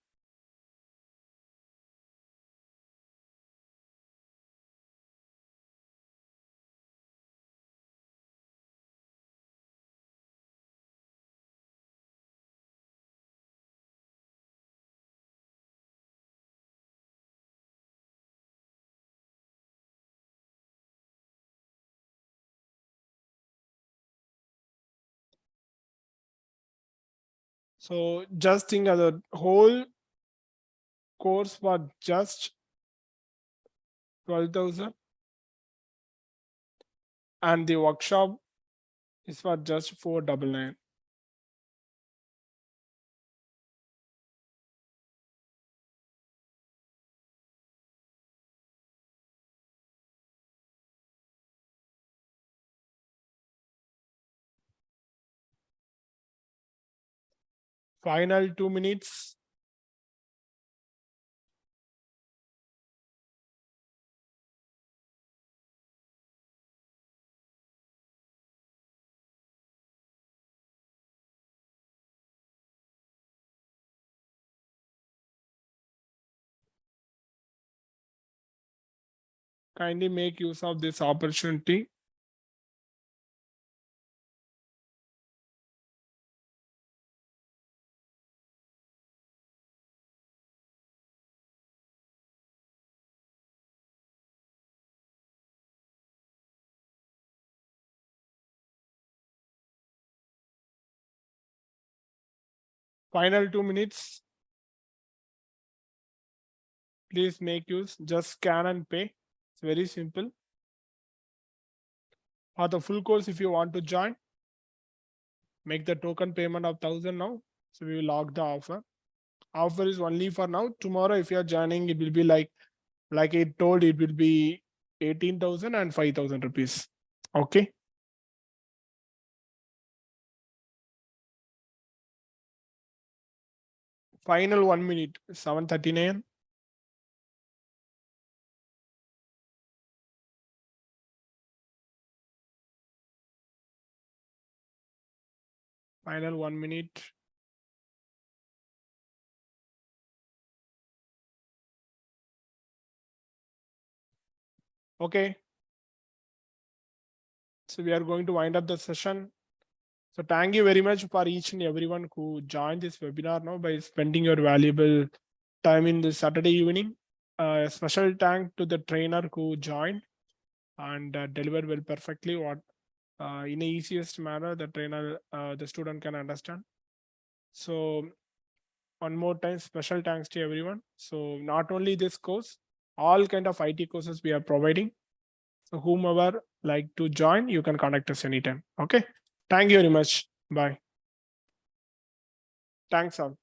So just think of the whole course for just 12,000 and the workshop is for just 499. Final 2 minutes. kindly make use of this opportunity. Final 2 minutes. Please make use, just scan and pay. It's very simple. For the full course, if you want to join, make the token payment of 1,000 now. So we will log the offer. Offer is only for now. Tomorrow, if you are joining, it will be like I told, it will be 18,000 and 5,000 rupees. Okay. Final 1 minute, 7:39. Final 1 minute. Okay. So we are going to wind up the session. So thank you very much for each and everyone who joined this webinar now by spending your valuable time in this Saturday evening. A special thank to the trainer who joined and delivered well perfectly what in the easiest manner the trainer, the student can understand. So one more time, special thanks to everyone. So not only this course, all kind of IT courses we are providing. So whomever like to join, you can contact us anytime. Okay. Thank you very much. Bye. Thanks all.